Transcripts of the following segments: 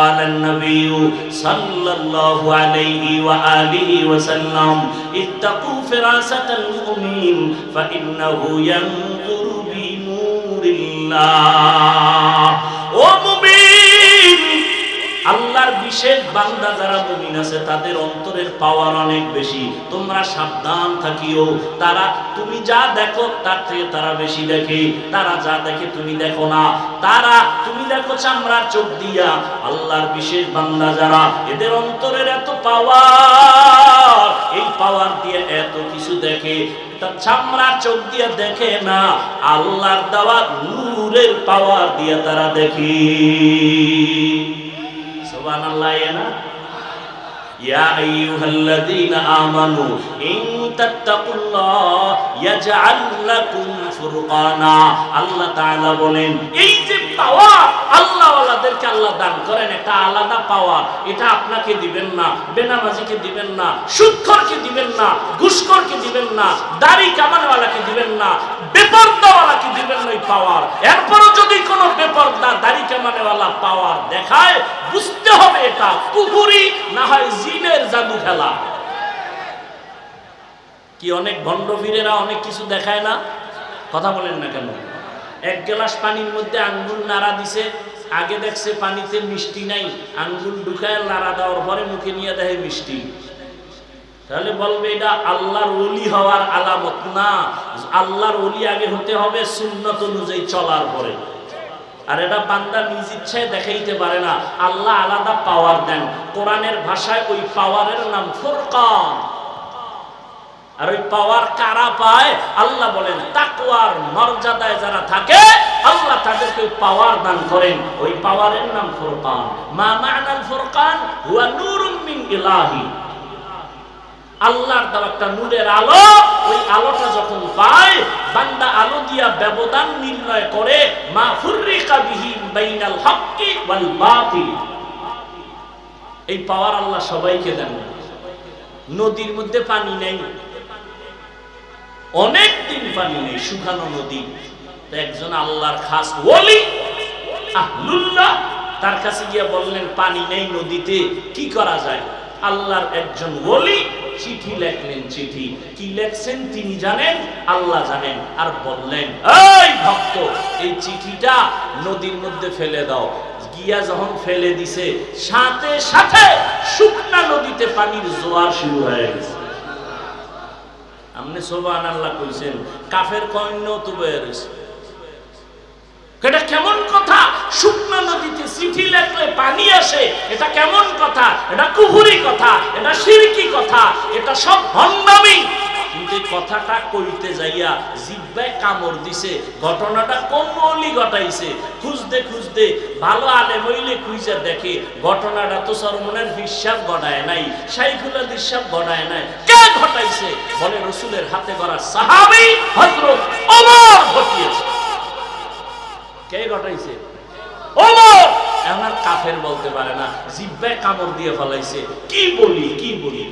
قال النبي صلى الله عليه وآله وسلم اتقوا فراسة المؤمن فإنه ينظر بنور الله ومؤمن আল্লাহর বিশেষ বান্দা যারা মুমিন আছে তাদের অন্তরের পাওয়ার অনেক বেশি। তোমরা সাবধান থাকিও, তারা তুমি যা দেখো তার থেকে তারা বেশি দেখে। তারা যা দেখে তুমি দেখো না, তারা তুমি দেখো চামড়ার চোখ দিয়া। আল্লাহর বিশেষ বান্দা যারা, এদের অন্তরের এত পাওয়ার, এই পাওয়ার দিয়ে এত কিছু দেখে। চামড়ার চোখ দিয়ে দেখে না, আল্লাহর দেওয়া নূরের পাওয়ার দিয়ে তারা দেখে। সুবহানাল্লাহ। ইয়া আইয়ুহাল্লাযীনা আমানু ইন তাত্তাকুল্লাহ ইয়াজআল লাকুম ফুরকানা। আল্লাহ তাআলা বলেন, এই যে পাওয়ার আল্লাহ ওয়ালাদেরকে আল্লাহ দান করেন, একটা আলাদা পাওয়ার। এটা আপনাকে দিবেন না, বেনামাজিকে দিবেন না, সুদখোরকে দিবেন না, ঘুষখোরকে দিবেন না, দাড়ি কামানওয়ালাকে দিবেন না, বেপরদাওয়ালাকে দিবেন না এই পাওয়ার। এরপরও যদি কোনো বেপরদা দাড়ি কামানওয়ালা পাওয়ার দেখায়, বুঝতে হবে এটা কুফরি, না হয় জিনের জাদু খেলা। কি অনেক ভণ্ড ফিরেরা অনেক কিছু দেখায় না, কথা বলেন না কেন? এক গ্লাস পানির মধ্যে আঙ্গুল নাড়া দিছে, আগে দেখছে পানিতে মিষ্টি নাই, আঙ্গুল ঢুকায় নাড়া দেওয়ার পরে মুখে নিয়ে দেখে মিষ্টি। তাহলে বলবে এটা আল্লাহর ওলি হওয়ার আলামত না। আল্লাহর ওলি আগে হতে হবে সুন্নত অনুযায়ী চলার পরে। আর এটা বান্দা নিজ ইচ্ছায় দেখাইতে পারে না, আল্লাহ আলাদা পাওয়ার দেন। কোরআনের ভাষায় ওই পাওয়ারের নাম ফুরকান। আর ওই পাওয়ার কারা পায়? আল্লাহ বলেন তাকওয়ার মর্যাদায় যারা থাকে আল্লাহ তাদেরকে ওই পাওয়ার দান করেন। ওই পাওয়ারের নাম ফুরকান। মা মা'নাল ফুরকান হুয়া নূরুম মিন ইলাহি। আল্লাহর দেওয়া একটা নূরের আলো, ওই আলোটা যখন পায় বান্দা আলো দিয়া ব্যবধান নির্ণয় করে। মা ফুররিকা বিহি বাইনাল হক্কি ওয়াল বাতিল। এই পাওয়ার আল্লাহ সবাইকে দেন। নদীর মধ্যে পানি নেই, অনেক দিন পানি নেই, শুকানো নদী। একজন আল্লাহর খাস ওলি আহলুল্লাহ তার কাছে গিয়ে বললেন পানি নেই নদীতে, কি করা যায়? আল্লাহর একজন ওলি চিঠি লেখলেন। চিঠি কি লেখছেন তিনি জানেন, আল্লাহ জানেন। আর বললেন, এই ভক্ত, এই চিঠিটা নদীর মধ্যে ফেলে দাও। গিয়া যখন ফেলে দিছে, সাথে সাথে শুকনা নদীতে পানির জোয়ার শুরু হয়ে গেছে। আপনি সুবহানাল্লাহ কইছেন, কাফের কইন্য তো বের হইছে। এটা কেমন কথা? শুকনা নদীতে চিঠি লেখলে পানি আসে, এটা কেমন কথা? এটা কুফরি কথা, এটা শিরকি কথা, এটা সব ভণ্ডামি। কিন্তু এই কথাটা কইতে যাইয়া জিহ্বায় কামড় দিছে। ঘটনাটা কোন ওলি ঘটাইছে? খুঁজতে খুঁজতে ভালো আলেম হইলে খুঁজে দেখে ঘটনাটা তো সরমনের বিশ্বাস ঘটায় নাই, শাইখুল হাদিস সাহেব ঘটায় নাই। কে ঘটাইছে? বলে রাসূলের হাতে গড়া সাহাবী হযরত ওমর ঘটিয়েছে। কে ঘটাইছে? ওমর। এমন কাফের বলতে পারে না, জিহ্বায় কামড় দিয়ে ফলাইছে। কি বলি কি বলি?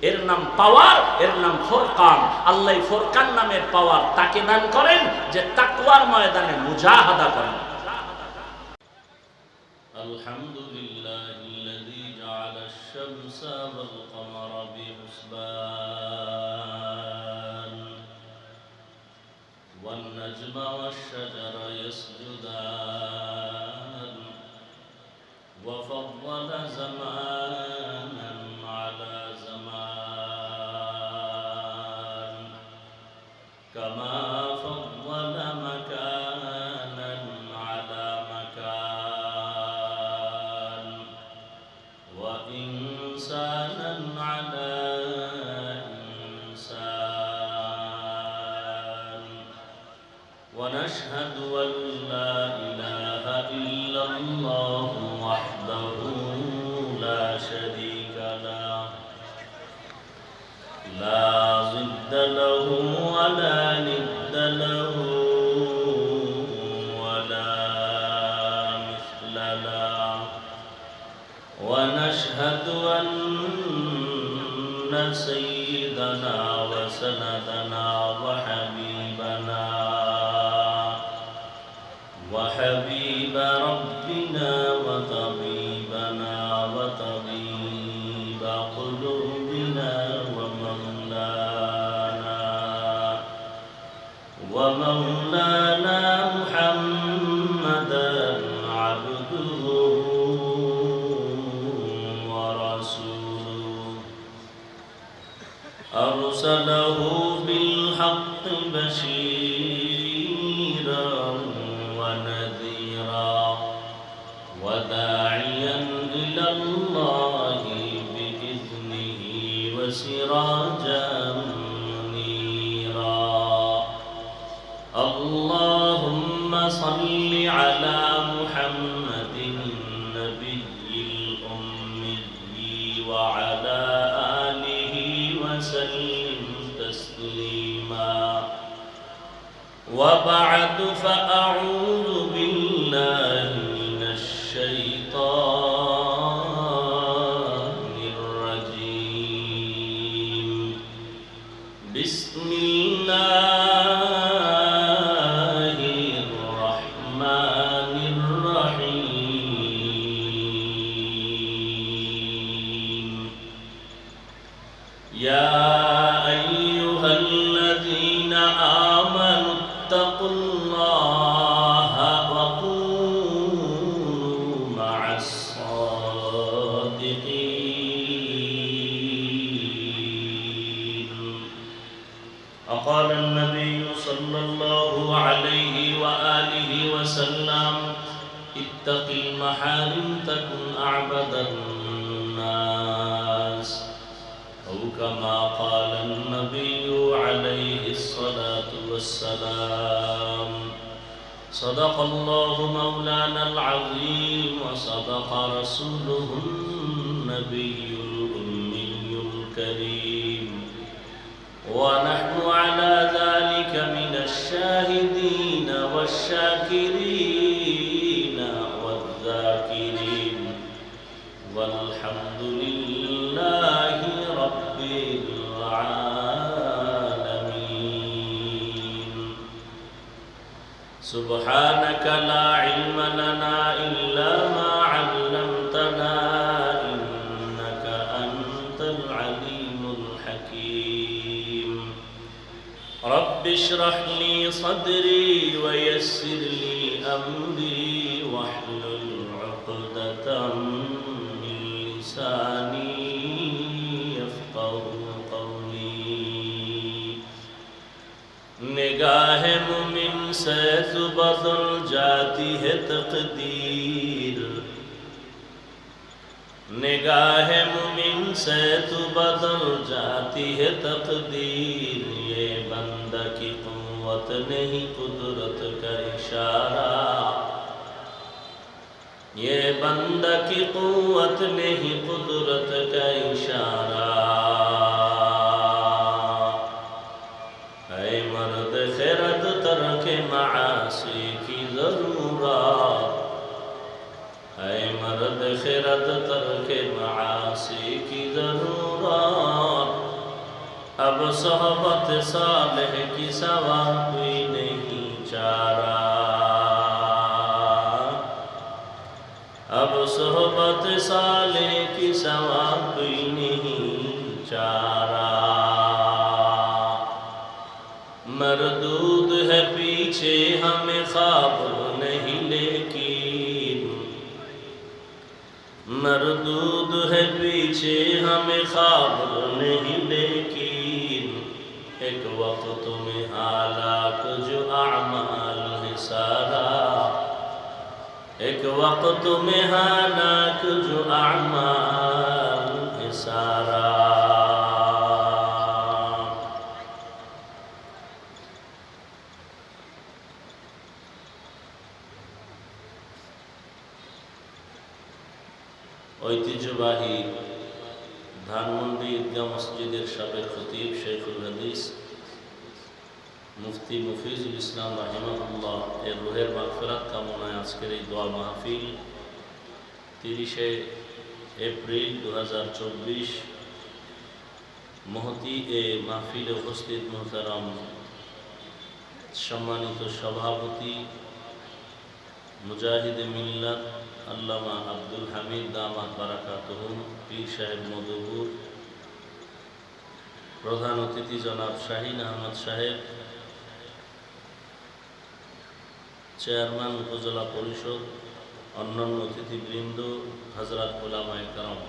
এর নাম পাওয়ার, এর নাম ফুরকান। আল্লাহ ফুরকান নামের পাওয়ার তাকে দান করেন যে তাকওয়ার ময়দানে মুজাহাদা করেন। আলহামদুলিল্লাহিল্লাযী জাআলা আশ-শামসা ওয়াল কমারা বিহুসবান ওয়ান নাজমা ওয়াশ-শাজারা ইয়াসজুদান ওয়া ফাদ্দালা জামানান আলা كما فضل مكانا على مكان وإنسانا على إنسان ونشهد أن لا إله إلا الله وحده لا شريك له لا ضد له ولا ند له ولا مثل له ونشهد أن سيدنا وسندنا وحبيبنا وحبيب ربنا وتبارك أرسله بالحق بشيرا ونذيرا وداعيا إلى الله بإذنه وسراجا منيرا اللهم صل على محمد النبي الأمي وعلى آله وسلم تسليما وبعد فأعوذ بالله من الشيطان الرجيم بسم الله الرحمن الرحيم يا أيها الذين آمنوا اتقوا الله وكونوا مع الصادقين وقال النبي صلى الله عليه وآله وسلم اتق المحارم تكن أعبد الناس أو كما قال النبي عليه الصلاة والسلام صدق الله مولانا العظيم وصدق رسوله النبي الأمي الكريم ونحن على ذلك من الشاهدين والشاكرين والذاكرين والحمد لله رب العالمين سبحانك لا علم لنا إلا ما علمتنا إنك أنت العليم الحكيم رب اشرح لي صدري ويسر لي أمري واحلل عقدة من لساني يفقه قولي نگاہ مومن سے تو بدل جاتی ہے تقدیر نگاہ مومن سے تو بدل جاتی ہے تقدیر یہ بندہ کی قوت نہیں قدرت کا اشارہ یہ بندہ کی قوت نہیں قدرت کا اشارہ اے مرد خیرت ترک معاصی کی ضرورت اے مرد خیرت ترک معاصی کی ضرورت اب صحبت صالح کی سوا کوئی نہیں چارہ اب صحبت صالح کی سوا کوئی نہیں چارہ مردود ہے پیچھے ہمیں خواب نہیں لیکن مردود ہے پیچھے ہمیں خواب نہیں لیکن ایک وقت میں ہلاک جو اعمال ہے سارا ایک وقت میں ہلاک جو اعمال ہے سارا ঐতিহ্যবাহী ধানমন্ডি ঈদগাহ মসজিদের সাবেক খতিব শেখুল হাদিস মুফতি মুফিজুল ইসলাম রাহিমাহুল্লাহ এর রুহের মাগফিরাত কামনায় আজকের এই দোয়া মাহফিল 30 এপ্রিল 2024 মহতি এ মাহফিলে উপস্থিত মোহতারাম সম্মানিত সভাপতি মুজাহিদে মিল্লাত আল্লামা আব্দুল হামিদ দামাত বারাকাতুহুম পীর সাহেব মধুপুর প্রধান অতিথি জনাব শাহিন আহমদ সাহেব চেয়ারম্যান উপজেলা পরিষদ অন্যান্য অতিথিবৃন্দ হযরত উলামায়ে কেরাম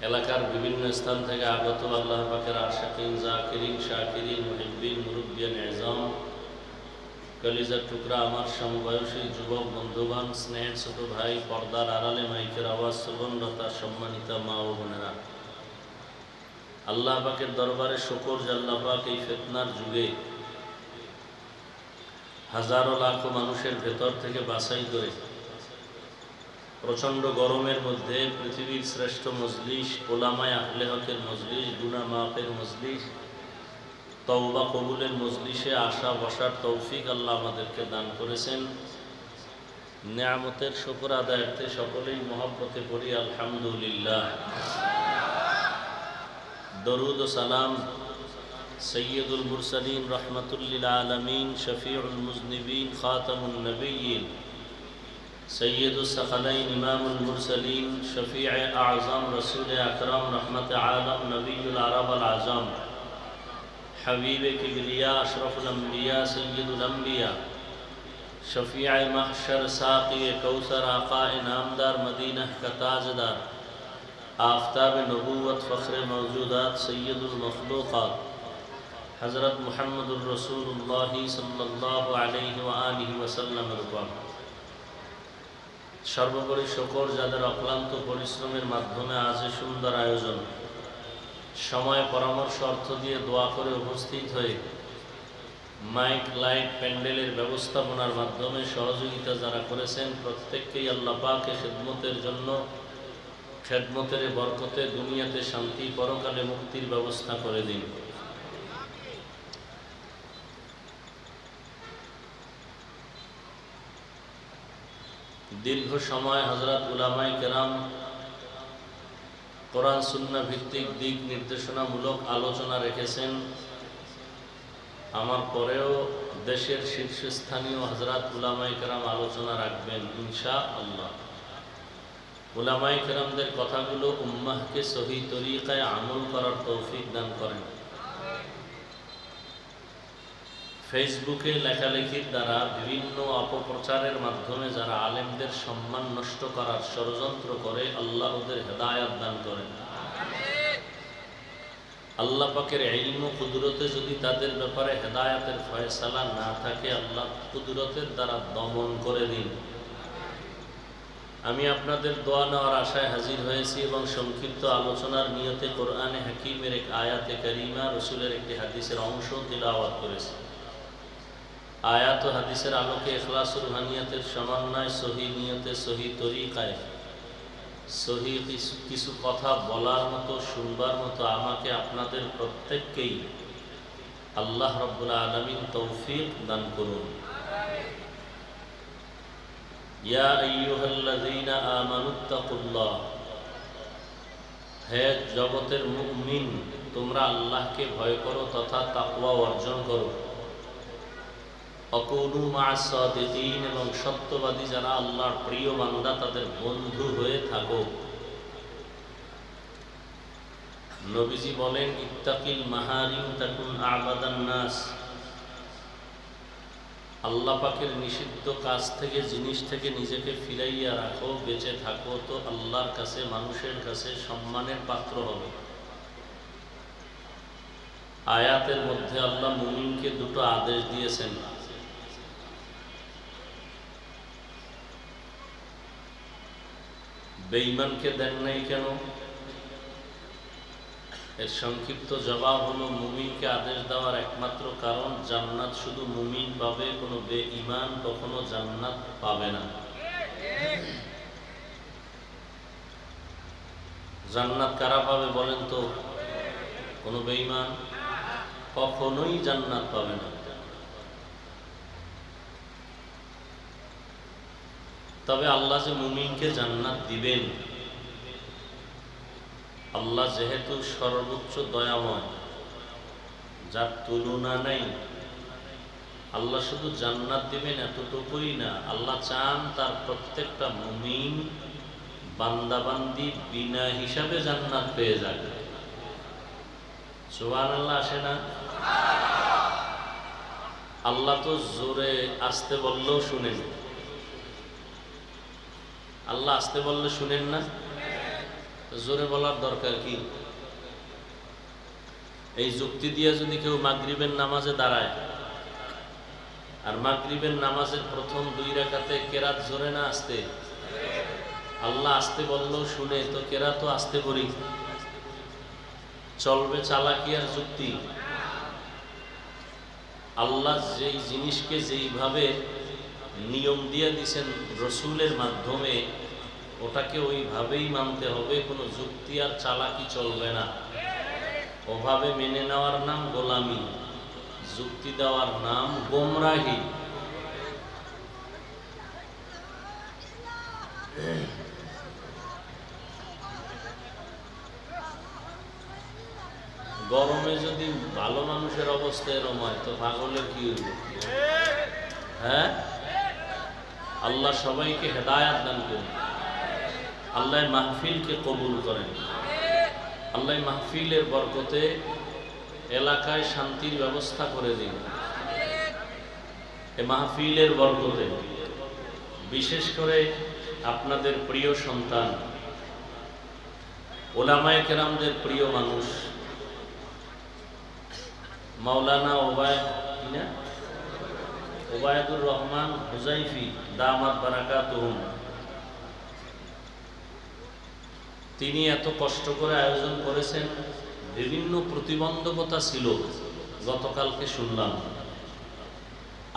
এলাকার বিভিন্ন স্থান থেকে আগত আল্লাহ পাকের আশিকিন, জাকিরিন, শাকিরিন, মুহিব্বিন, মুরব্বিয়ান এজাম, কলিজার টুকরা আমার সমবয়সী যুবক বন্ধুগণ, স্নেহের ছোট ভাই, পর্দার আড়ালে মাইকের আওয়াজ শ্রবণরতা সম্মানিতা মা ও বোনেরা, আল্লাহ পাকের দরবারে শুকর যে আল্লাহ পাক এই ফিতনার যুগে হাজারো লাখো মানুষের ভেতর থেকে বাছাই করে প্রচণ্ড গরমের মধ্যে পৃথিবীর শ্রেষ্ঠ মজলিস, ওলামায়ে আহলে হকের মজলিস, গুনাহ মাফের মজলিস, তওবা কবুলের মজলিসে আসা বসার তৌফিক আল্লাহ আমাদেরকে দান করেছেন। নেয়ামতের শুকর আদায়ার্থে সকলেই মহব্বতে পড়ি আলহামদুলিল্লাহ। দরুদ ও সালাম সৈয়দুল মুরসালিন, রহমাতুল্লিল আলামিন, শফিউল মুজনিবিন, খাতামুন নবিয়্যিন, সৈয়দুস সাকালাইন, ইমামুল মুরসালিন, শফিয়ে আযম, রসুল আকরাম, রহমতে আলম, নবীউল আরব আল আজম, হাবিবে কিবরিয়া, আশরফুল আম্বিয়া, সৈয়দুল আম্বিয়া, শফিয়ে মাহশর, সাকিয়ে কৌসর, আকায়ে নামদার, মদিনা का ताजदार, आफताब नबूवत, फ़ख्र मौजूदात, सैयदुल मखलूक़ात, हज़रत मुहम्मदुर रसूलुल्लाह सल्लल्लाहु अलैहि व आलिहि वसल्लम। সর্বোপরি শুকর যাদের অক্লান্ত পরিশ্রমের মাধ্যমে আজ সুন্দর আয়োজন, সময় পরামর্শ অর্থ দিয়ে দোয়া করে উপস্থিত হয়ে মাইক, লাইট, প্যান্ডেলের ব্যবস্থাপনার মাধ্যমে সহযোগিতা যারা করেছেন, প্রত্যেককেই আল্লাহ পাকের খিদমতের জন্য, খেদমতের বরকতে দুনিয়াতে শান্তি, পরকালে মুক্তির ব্যবস্থা করে দিন। দীর্ঘ সময় হযরত উলামায়ে কেরাম কোরআন সুন্নাহ ভিত্তিক দিক নির্দেশনামূলক আলোচনা রেখেছেন। আমার পরেও দেশের শীর্ষস্থানীয় হযরত উলামায়ে কেরাম আলোচনা রাখবেন ইনশাআল্লাহ। উলামায়ে কেরামদের কথাগুলো উম্মাহকে সহি তরিকায় আমল করার তৌফিক দান করেন। ফেসবুকে লেখালেখির দ্বারা বিভিন্ন অপপ্রচারের মাধ্যমে যারা আলেমদের সম্মান নষ্ট করার ষড়যন্ত্র করে, আল্লাহ ওদের হেদায়াত দান করেন। আল্লাহ পাকের ইলম ও কুদরতে যদি তাদের ব্যাপারে হেদায়াতের ফয়সালা না থাকে, আল্লাহ কুদরতের দ্বারা দমন করে দিন। আমি আপনাদের দোয়া নেওয়ার আশায় হাজির হয়েছি এবং সংক্ষিপ্ত আলোচনার নিয়তে কোরআনে হাকিমের এক আয়াতে কারিমা, রসুলের একটি হাদিসের অংশ তিলাওয়াত করেছি। আয়াত ও হাদিসের আলোকে ইখলাসুর রুহানিয়াতের সমন্বয়, সহি নিয়তে, সহি তরিকায়, সহি কিছু কথা বলার মতো, শুনবার মতো আমাকে আপনাদের প্রত্যেককেই আল্লাহ রাব্বুল আলামিন তৌফিক দান করুন। ইয়া আইয়ুহাল্লাযীনা আমানুত্তাকুল্লাহ, হে জগতের মুমিন, তোমরা আল্লাহকে ভয় করো তথা তাকওয়া অর্জন করো। অকুনু মা'আস সাদিকিন, এবং সত্যবাদী যারা আল্লাহর প্রিয় বান্দা তাদের বন্ধু হয়ে থাকো। নবীজি বলেন, ইত্তাকিল মাহারিম তাকুন আবাদান নাস, আল্লাহ পাকের নিষিদ্ধ কাজ থেকে, জিনিস থেকে নিজেকে ফিরাইয়া রাখো, বেঁচে থাকো, তো আল্লাহর কাছে, মানুষের কাছে সম্মানের পাত্র হবে। আয়াতের মধ্যে আল্লাহ মুমিনকে দুটো আদেশ দিয়েছেন। বেঈমানকে দেন নাই কেন? এর সংক্ষিপ্ত জবাব হলো, মুমিনকে আদেশ দেওয়ার একমাত্র কারণ, জান্নাত শুধু মুমিন পাবে, কোনো বেঈমান কখনো জান্নাত পাবে না। জান্নাত কারা পাবে বলেন তো? কোনো বেঈমান কখনোই জান্নাত পাবে না। তবে আল্লাহ যে মুমিনকে জান্নাত দিবেন, আল্লাহ যেহেতু সর্বোচ্চ দয়াময়, যার তুলনা নেই, আল্লাহ শুধু জান্নাত দিবেন এতটুকুই না, আল্লাহ চান তার প্রত্যেকটা মুমিন বান্দাবান্দি বিনা হিসাবে জান্নাত পেয়ে যাবে। সুবহানাল্লাহ আসে না? আল্লাহ তো জোরে আসতে বললেও শুনেন, আল্লাহ আসতে বললে শুনেন না? জোরে বলার দরকার কি? এই যুক্তি দিয়ে যদি কেউ মাগরিবের নামাজে দাঁড়ায় আর মাগরিবের নামাজের প্রথম 2 রাকাতে কেরাত জোরে না আসতে, আল্লাহ আসতে বললেও শুনে, তো কেরাতও আসতে পড়ি, চলবে চালাকি আর যুক্তি? আল্লাহ যেই জিনিসকে যেইভাবে নিয়ম দিয়ে দিছেন রসুলের মাধ্যমে, ওটাকে ওইভাবেই মানতে হবে, কোনো যুক্তি আর চালাকি চলবে না। ওভাবে মেনে নেওয়ার নাম গোলামি, যুক্তি দেওয়ার নাম গোমরাহি। গরমে যদি ভালো মানুষের অবস্থা এরকম হয় তো পাগলের কি হইব? হ্যাঁ, আল্লাহ সবাইকে হেদায়াত দান করেন, আল্লাহ মাহফিলকে কবুল করেন, আল্লাহ মাহফিলের বরকতে এলাকায় শান্তির ব্যবস্থা করে দিন। এ মাহফিলের বরকতে বিশেষ করে আপনাদের প্রিয় সন্তান, ওলামায়ে কেরামদের প্রিয় মানুষ মাওলানা ওবায়দুর রহমান হুজাইফি দামাত বারাকাতুহুম, তিনি এত কষ্ট করে আয়োজন করেছেন। বিভিন্ন প্রতিবন্ধকতা ছিল, গতকালকে শুনলাম।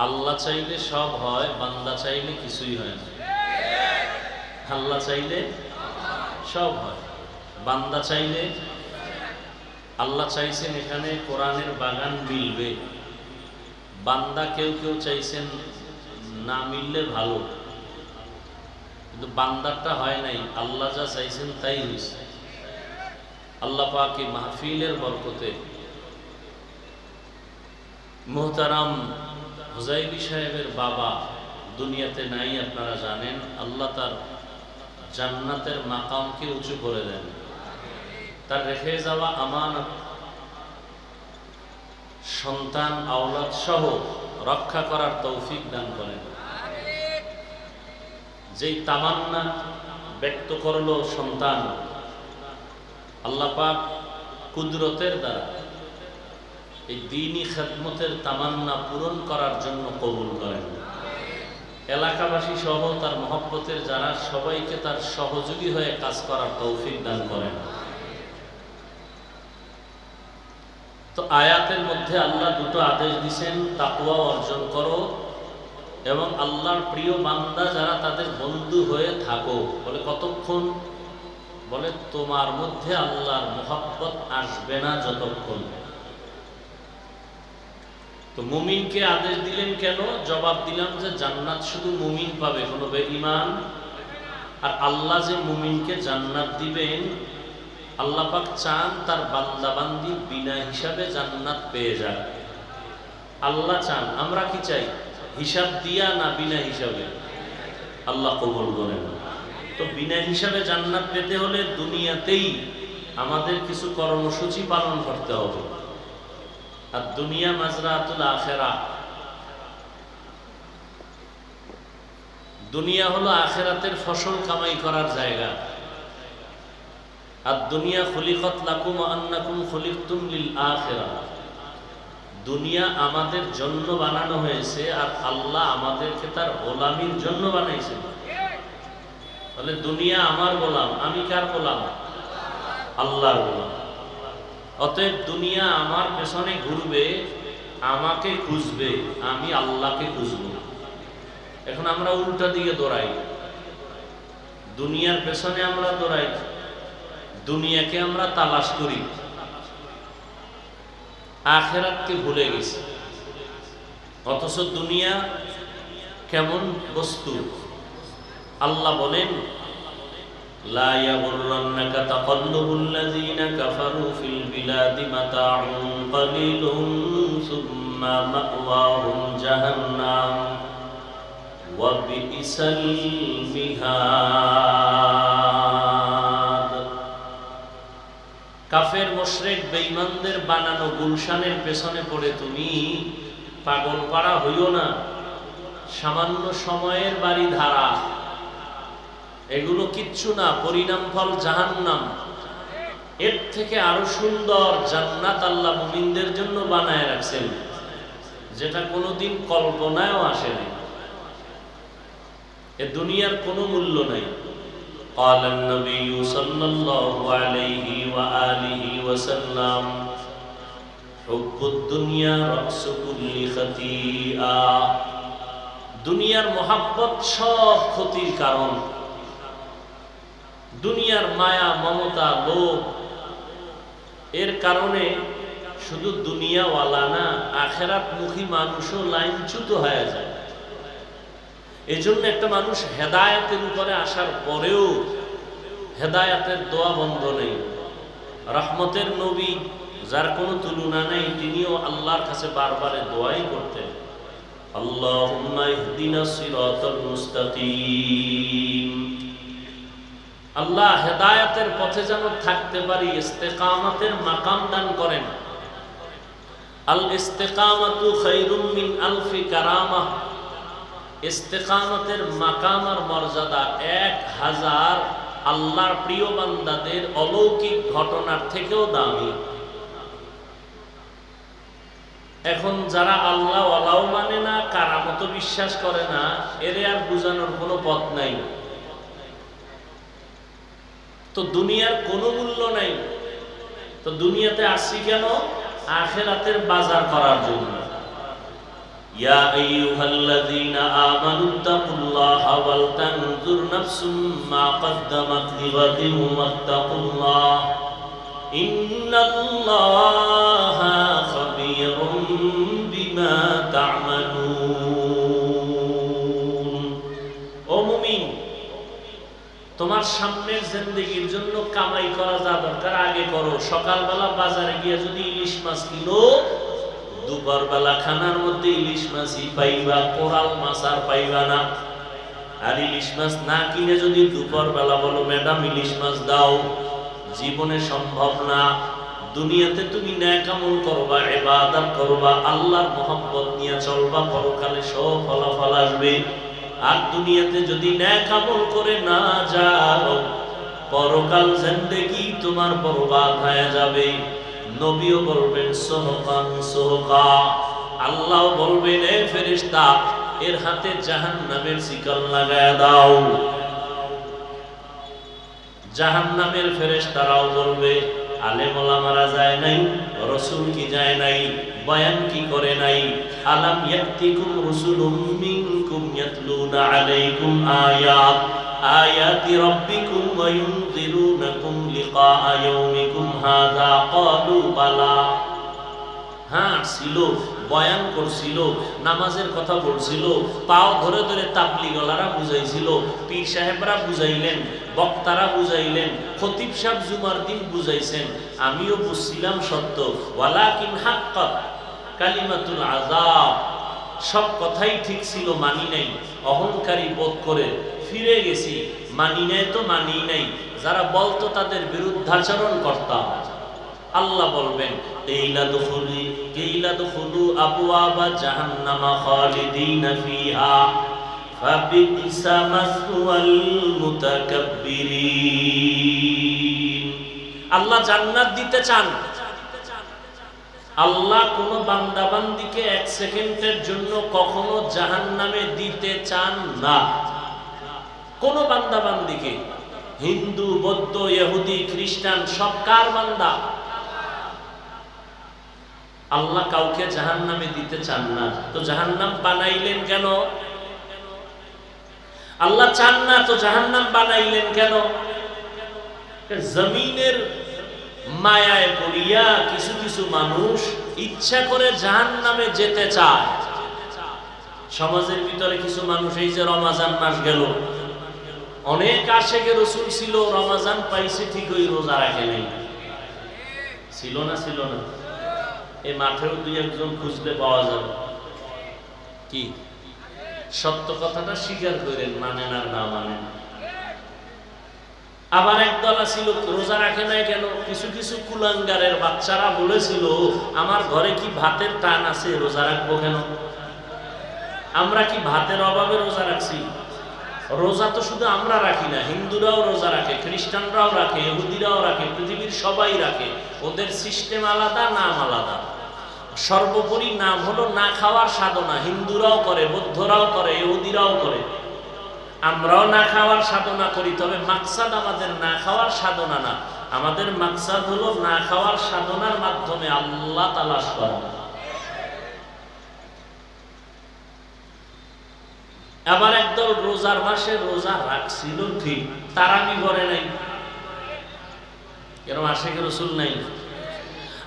আল্লাহ চাইলে সব হয়, বান্দা চাইলে কিছুই হয় না। আল্লাহ চাইলে সব হয়, বান্দা চাইলে। আল্লাহ চাইছেন এখানে কোরআনের বাগান মিলবে, বান্দা কেউ কেউ চাইছেন না মিললে ভালো, কিন্তু বান্দারটা হয় নাই। আল্লাহ যা চাইছেন তাই হয়েছে। আল্লাহ পাক এই মাহফিলের বরকতে মুহতারাম হুজাইবি সাহেবের বাবা দুনিয়াতে নাই, আপনারা জানেন। আল্লাহ তার জান্নাতের মাকামকে উঁচু করে দেন, তার রেখে যাওয়া আমানত সন্তান আওলাদ সহ রক্ষা করার তৌফিক দান করেন। যেই তামান্না ব্যক্ত করলো সন্তান, আল্লাহ পাক কুদরতের দ্বারা এই দ্বীনি খেদমতের তামান্না পূরণ করার জন্য কবুল করেন। এলাকাবাসী সহ তার মহব্বতের যারা, সবাইকে তার সহযোগী হয়ে কাজ করার তৌফিক দান করেন। তো আয়াতের মধ্যে আল্লাহ দুটো আদেশ দিয়েছেন, তাকওয়া অর্জন করো এবং আল্লাহর প্রিয় বান্দা যারা তাদের বন্ধু হয়ে থাকো। বলে কতক্ষণ? বলে তোমার মধ্যে আল্লাহর মুহাব্বত আসবে না যতক্ষণ। তো মুমিনকে আদেশ দিলেন কেন? জবাব দিলাম যে জান্নাত শুধু মুমিন পাবে, কোনো বেঈমান। আর আল্লাহ যে মুমিনকে জান্নাত দিবেন, আল্লাহ পাক চান তার বান্দা বান্দি বিনা হিসাবে জান্নাত পেয়ে যাক। আল্লাহ চান, আমরা কি চাই? হিসাব দিয়া না বিনা হিসাবে? আল্লাহ কবুল করেন। তো বিনা হিসাবে জান্নাত পেতে হলে দুনিয়াতেই আমাদের কিছু কর্মসূচি পালন করতে হবে। আর দুনিয়া মাজরাতুল আখিরাহ, দুনিয়া হলো আখিরাতের ফসল কামাই করার জায়গা। আর দুনিয়া খুলিকত লাকুম ওয়া আন্নাকুম খুলিকতুম লিল আখিরাহ, দুনিয়া আমাদের জন্য বানানো হয়েছে আর আল্লাহ আমাদেরকে তার গোলামির জন্য বানাইছেন। তাহলে দুনিয়া আমার গোলাম, আমি কার গোলাম? আল্লাহর গোলাম। অতএব দুনিয়া আমার পেছনে ঘুরবে, আমাকে খুঁজবে, আমি আল্লাহকে খুঁজব। এখন আমরা উল্টা দিকে দৌড়াই, দুনিয়ার পেছনে আমরা দৌড়াই, দুনিয়াকে আমরা তালাশ করি, আখিরাতকে ভুলে গেছি। অথচ দুনিয়া কেমন বস্তু? আল্লাহ বলেন, লা ইয়াগুররান্নাকা তাকাল্লুবুল্লাযীনা কাফারু ফিল বিলাদি মাতাউন কালিলুন সুম্মা মাওয়াহুম জাহান্নাম ওয়া বিইসাল মিহাদ। কাফের মুশরিক বেঈমানদের বানানো গুলশানের পেছনে পড়ে তুমি পাগল পাড়া হইও না। সামান্য সময়ের বাড়ি ধারা, এগুলো কিচ্ছু না, পরিণাম ফল জাহান্নাম। এর থেকে আরো সুন্দর জান্নাত আল্লাহ মুমিনদের জন্য বানায় রাখছেন, যেটা কোনোদিন কল্পনায়ও আসেনি। এ দুনিয়ার কোনো মূল্য নাই। قال النبي صلى الله عليه وآله وسلم حب الدنيا رأس كل خطيئة। দুনিয়ার মহাব্বত সব ক্ষতির কারণ। দুনিয়ার মায়া, মমতা, লোভ এর কারণে শুধু দুনিয়াওয়ালা না, আখেরাতমুখী মানুষও লাইনচ্যুত হয়ে যায়। এজন্য একটা মানুষ হেদায়েতের উপরে আসার পরেও হেদায়েতের দোয়া বন্ধ নেই। রহমতের নবী, যার কোনো তুলনা নেই, তিনিও আল্লাহর কাছে বারবার দোয়াই করতেন, আল্লাহুম্মা ইহদিনাস সিরাতাল মুস্তাকিম। আল্লাহ হেদায়েতের পথে যেন থাকতে পারি, ইস্তেকামতের মাকাম দান করেন। আল ইস্তেকামাতু খায়রুম মিন আলফি কারামাহ। ইস্তেকামতের মাকাম আর মর্যাদা 1000 আল্লাহর প্রিয় বান্দাদের অলৌকিক ঘটনার থেকেও দামি। এখন যারা আল্লাহ ওয়ালাও মানে না, কারামত বিশ্বাস করে না, এর আর বোঝানোর কোনো পথ নাই। তো দুনিয়ার কোনো মূল্য নাই। তো দুনিয়াতে আসছি কেন? আখিরাতের বাজার করার জন্য। ইয়া আইয়ুহাল্লাযীনা আমানুত্তাকুল্লাহা ওয়াল তানজুর নাফসুম মা কদ্দামাত লিগাদিন ওয়াত্তাকুল্লাহ ইন্নাল্লাহা খাবীরুম বিমা তা'মালুন। ও মুমিন, তোমার সামনের জিন্দেগির জন্য কামাই করা যা দরকার আগে করো। সকালবেলা বাজারে গিয়ে যদি ইলিশ মাছ কিনো, দুপুরবেলা খানার মধ্যে ইলিশ মাছই পাইবা, কোরাল মাছ আর পাইবা না। আর ইলিশ মাছ না কিনে যদি দুপুরবেলা বলো ম্যাডাম ইলিশ মাছ দাও, জীবনে সম্ভব না। দুনিয়াতে তুমি নেক আমল করবা, ইবাদত করবা, আল্লাহর মহব্বত নিয়ে চলবা, পরকালে সব ফলাফল আসবে। আর দুনিয়াতে যদি নেক আমল করে না যাও, পরকাল জিন্দেগি তোমার বরবাদ হয়ে যাবে। নবীও বলবেন সুহকান সুহকা। আল্লাহ বলবেন এ ফেরেশতা, এর হাতে জাহান্নামের শিকল লাগায় দাও। জাহান্নামের ফেরেশতারাও বলবে আলেম ওলামারা যায় নাই, রাসূল কি যায় নাই, বয়ান কি করে নাই? আলাম ইয়াতিকুম রাসূলুম মিনকুম ইয়াতলুনা আলাইকুম আয়াতি রাব্বিকুম ওয়া ইউনযিরুনাকুম লিকা ইয়াউমিকুম হাযা ক্বালু বালা। হ্যাঁ ছিল, বয়ান করছিল, নামাজের কথা বলছিল, পাও ধরে ধরে তাবলীগওয়ালারা বুঝাইছিল, পীর সাহেবরা বুঝাইলেন, বক্তারা বুঝাইলেন, খতিব সাহেব জুমার দিন বুঝাইছেন, আমিও বুঝছিলাম সত্য। ওয়ালাকিন হাক্কাত কালিমাতুল আযাব। সব কথাই ঠিক ছিল, মানি নাই, অহংকারী বোধ করে ফিরে গেছি। মানি নাই তো মানি নাই, যারা বলতো তাদের বিরুদ্ধাচরণ করতাম। আল্লাহ বলবেন কিলা দুখুলু আবওয়াবা জাহান্নামা খালিদিনা ফিহা ফাবিইসা মাসওয়াল মুতাকাব্বিরিন। আল্লাহ জান্নাত দিতে চান। আল্লাহ কোন বান্দা বান্দিকে 1 সেকেন্ডের জন্য কখনো জাহান্নামে দিতে চান না। কোন বান্দা বান্দিকে, হিন্দু, বৌদ্ধ, ইহুদি, খ্রিস্টান, সব কার বান্দা? আল্লাহ কাউকে জাহান্নামে দিতে চান না। তো জাহান্নাম বানাইলেন কেন? আল্লাহ চান না তো জাহান্নাম বানাইলেন কেন? জমিনের মায়ায় পড়িয়া কিছু কিছু মানুষ ইচ্ছা করে জাহান্নামে যেতে চায়। সমাজের ভিতরে কিছু মানুষ, এই যে রমজান মাস গেল, অনেক আশেকে রাসূল ছিল, রমজান পাইছে ঠিকই, রোজা রাখে নাই। ছিল না? ছিল না? এই মাঠেও 2-1 খুঁজলে পাওয়া যাবে। কি সত্য কথাটা স্বীকার করেন, মানেন আর না মানেন। আবার একদল ছিল রোজা রাখে নাই কেন? কিছু কিছু কুলাঙ্গারের বাচ্চারা বলেছিল, আমার ঘরে কি ভাতের টান আছে, রোজা রাখবো কেন? আমরা কি ভাতের অভাবে রোজা রাখছি? রোজা তো শুধু আমরা রাখি না, হিন্দুরাও রোজা রাখে, খ্রিস্টানরাও রাখে, ইহুদিরাও রাখে, পৃথিবীর সবাই রাখে। ওদের সিস্টেম আলাদা, নাম আলাদা। সর্বোপরি নাম হলো না খাওয়ার সাধনা। হিন্দুরাও করে, বৌদ্ধরাও করে, ইহুদিরাও করে, আমরাও না খাওয়ার সাধনা করি। তবে মাকসাদ আমাদের না খাওয়ার সাধনা না, আমাদের মাকসাদ হলো না খাওয়ার সাধনার মাধ্যমে আল্লাহ তালাশ করা। আবার একদল রোজার মাসে রোজা রাখছিল ঠিক, তারাবি করে নাই, এরকম আশিক রাসূল নাই।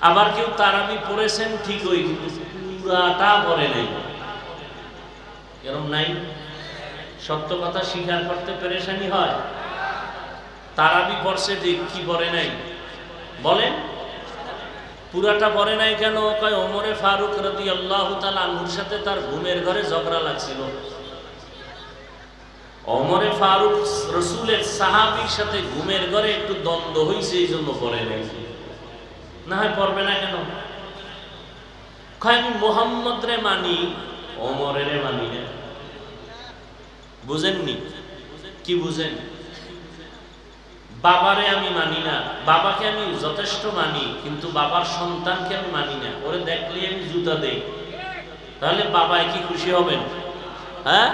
আবার কেউ তারাবি পড়েছেন ঠিকই, কিন্তু পুরাটা পড়ে নাই, এরকম নাই। সত্য কথা স্বীকার করতে পেরেশানি হয়। তারাবি পড়ছে ঠিক, কি পড়ে নাই বলেন? পুরাটা পড়ে নাই কেন? কয় ওমরে ফারুক রাদিয়াল্লাহু তাআলা আনহুর সাথে তার ঘুমের ঘরে ঝগড়া লাগছিল। ওমরে ফারুক রাসূলের সাহাবীর সাথে ঘুমের ঘরে একটু দ্বন্দ্ব হইছে, এই জন্য পড়ে নাই। না হয় পড়বে না কেন? কয় আমি মুহাম্মদ রে মানি, ওমরের মানি না। বুঝেননি? কি বুঝেন? বাবারে আমি মানি না, বাবাকে আমি যথেষ্ট মানি, কিন্তু বাবার সন্তানকে আমি মানি না। ওরে দেখলে আমি জুতা দেই, তাহলে বাবায় কি খুশি হবেন? হ্যাঁ?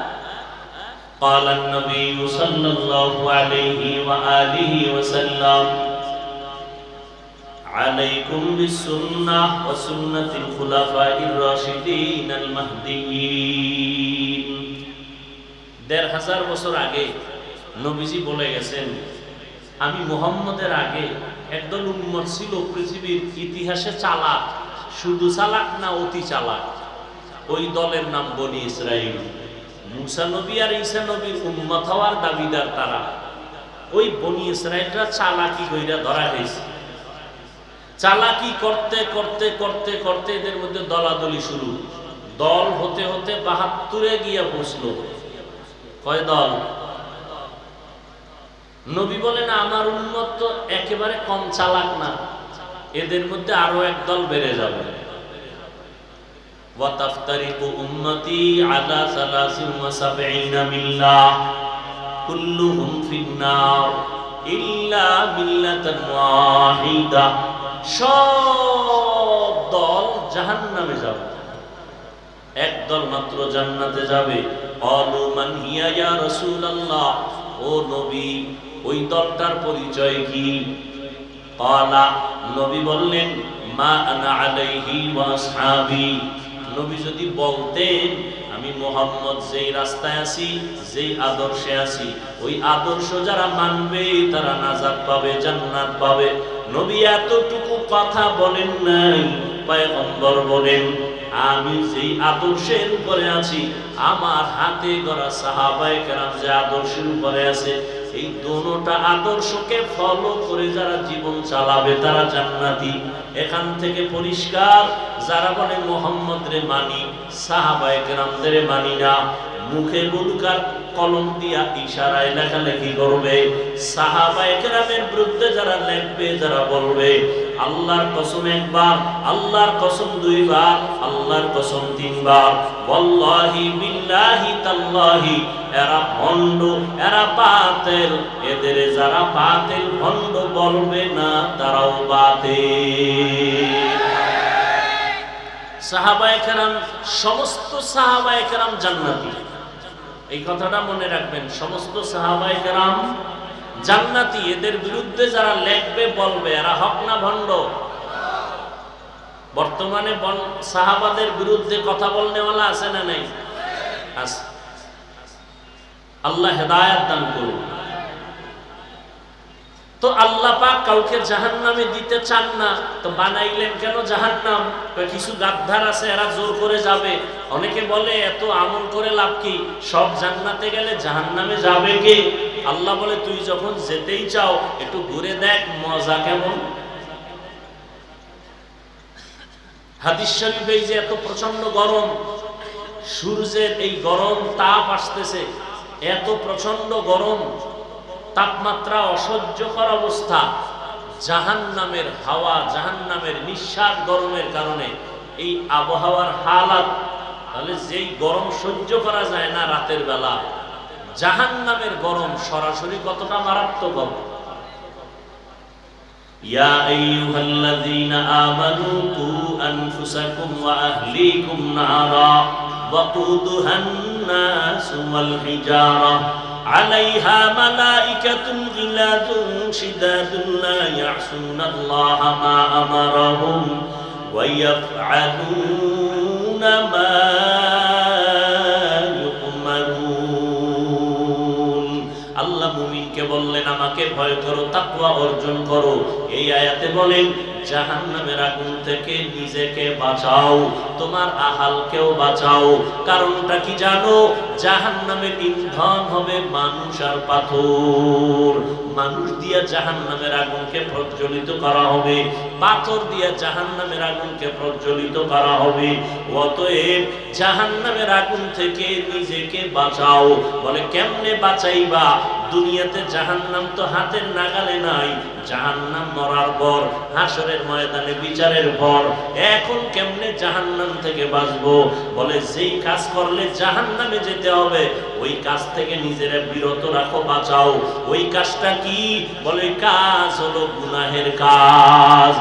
قال النبي صلى الله عليه وآله وسلم عليكم بالسنة وسنة الخلفاء الراشدين المهديين। ১৫০০ বছর আগে নবীজি বলে গেছেন, আমি মুহাম্মদের আগে একদল উম্মত ছিল পৃথিবীর ইতিহাসে চালাক, শুধু চালাক না, অতি চালাক। ওই দলের নাম বনি ইসরাইল। মুসা নবী আর ঈসা নবীর উম্মত হওয়ার দাবিদার তারা। ওই বনি ইসরাইলরা চালাকি কইরা ধরা হয়েছে। চালাকি করতে করতে করতে করতে এদের মধ্যে দলাদলি শুরু। দল হতে হতে ৭২-এ গিয়া পৌঁছলো। কয় দল? নবী বলেন আমার উম্মত তো একেবারে কম চালাক না, এদের মধ্যে আরো এক দল বেড়ে যাবে। وَتَفْتَرِقُ أُمَّتِي عَلَى 73 مِلَّةً كُلُّهُمْ فِي النَّارِ إِلَّا مِلَّةً وَاحِدَةً। সব দল জাহান্নামে যাবে, এক দল মাত্র জান্নাতে যাবে। قَالُوا مَنْ هِيَ يَا رَسُولَ اللَّهِ। ও নবী, ওই দলটার পরিচয় কি? قَالَ, নবী বললেন, মা আনা আলাইহি ওয়া আসহাবি। নবী যদি বলতেন আমি মুহাম্মদ যেই রাস্তায় আছি, যেই আদর্শে আছি, ওই আদর্শ যারা মানবে তারা নাজাত পাবে, জান্নাত পাবে। নবী এতটুকু কথা বলেন নাই। পয়গম্বর বলেন আমি যেই আদর্শের উপরে আছি, আমার হাতে গড়া সাহাবায়ে কেরাম যে আদর্শের উপরে আছে, এই দুটোটা আদর্শকে ফলো করে যারা জীবন চালাবে তারা জান্নাতি। এখান থেকে পরিষ্কার, যারা বলে মুহাম্মদ রে মানি, সাহাবায়ে কেরামদের মানি না, মুখে বলুক আর কলম দিয়া ইশারায় লেখালেখি করবে, সাহাবায়ে কেরামের বিরুদ্ধে যারা লেখবে, যারা বলবে, আল্লাহর কসম একবার, আল্লাহর কসম দুইবার, আল্লাহর কসম তিনবার, ওয়াল্লাহি বিল্লাহি তাল্লাহি, এরা ভণ্ড, এরা বাতিল। এদের যারা বাতিল ভণ্ড বলবে না, তারাও বাতিল। সাহাবায়ে কেরাম, সমস্ত সাহাবায়ে কেরাম জান্নাতি। এই কথাটা মনে রাখবেন, সমস্ত সাহাবায়ে কেরাম জান্নাতি। এদের বিরুদ্ধে যারা লেখবে, বলবে, এরা হক না ভণ্ড? বর্তমানে সাহাবাদের বিরুদ্ধে কথা বলনেওয়ালা আছে না নাই? আছে। আল্লাহ হেদায়েত দান করুন। তো আল্লাহ পাক কাউকে জাহান্নামে দিতে চান না, তো বানাইলেন কেন জাহান্নাম? কিছু গাদ্দার আছে, এরা জোর করে যাবে। অনেকে বলে এত আমল করে লাভ কি, সব জান্নাতে গেলে জাহান্নামে যাবে কে? আল্লাহ বলে তুই যখন যেতেই চাও একটু ঘুরে দেখ মজা কেমন। হাদিস শরীফে যে এত প্রচন্ড গরম, সূর্যের এই গরম তাপ আসতেছে, এত প্রচন্ড গরম, তাপমাত্রা অসহ্যকর অবস্থা, জাহান্নামের হাওয়া, জাহান্নামের নিঃশ্বাস গরমের কারণে এই আবহাওয়ার হালাত। তাহলে যেই গরম সহ্য করা যায় না রাতের বেলা, জাহান্নামের গরম সরাসরি কতটা মারাত্মক হবে। ইয়া আইয়ুহাল্লাযীনা আমানু কু আনফুসাকুম ওয়া আহলিকুম নারা ওয়াকুদুহান নাসু ওয়াল হিজারা আলাইহা মালাইকাতুন গিলাযুন শিদাদুন লা ইয়াসুনাল্লাহা মা আমারাহুম ওয়া ইয়াফআলুনা মা বললেন আমাকে ভয় করো, তাকওয়া অর্জন করো। এই আয়াতে বলেন জাহান্নামের আগুন থেকে নিজেকে বাঁচাও, তোমার আহালকেও বাঁচাও। কারণটা কি জানো? জাহান্নামের ইন্ধন হবে মানুষ আর পাথর। মানুষ দিয়া জাহান্নামের আগুনকে প্রজ্বলিত করা হবে, পাথর দিয়া জাহান্নামের আগুনকে প্রজ্বলিত করা হবে। অতএব জাহান্নামের আগুন থেকে নিজেকে বাঁচাও। বলে কেমনে বাঁচাইবা? দুনিয়াতে জাহান্নাম তো হাতের নাগালে নাই, জাহান্নাম মরার পর হাসরের ময়দানে বিচারের পর। এখন কেমনে জাহান্নাম থেকে বাঁচবো? বলে যেই কাজ করলে জাহান্নামে যেতে হবে ওই কাজ থেকে নিজেরা বিরত রাখো, বাঁচাও। ওই কাজটা কি? বলে কাজ হলো গুনাহের কাজ।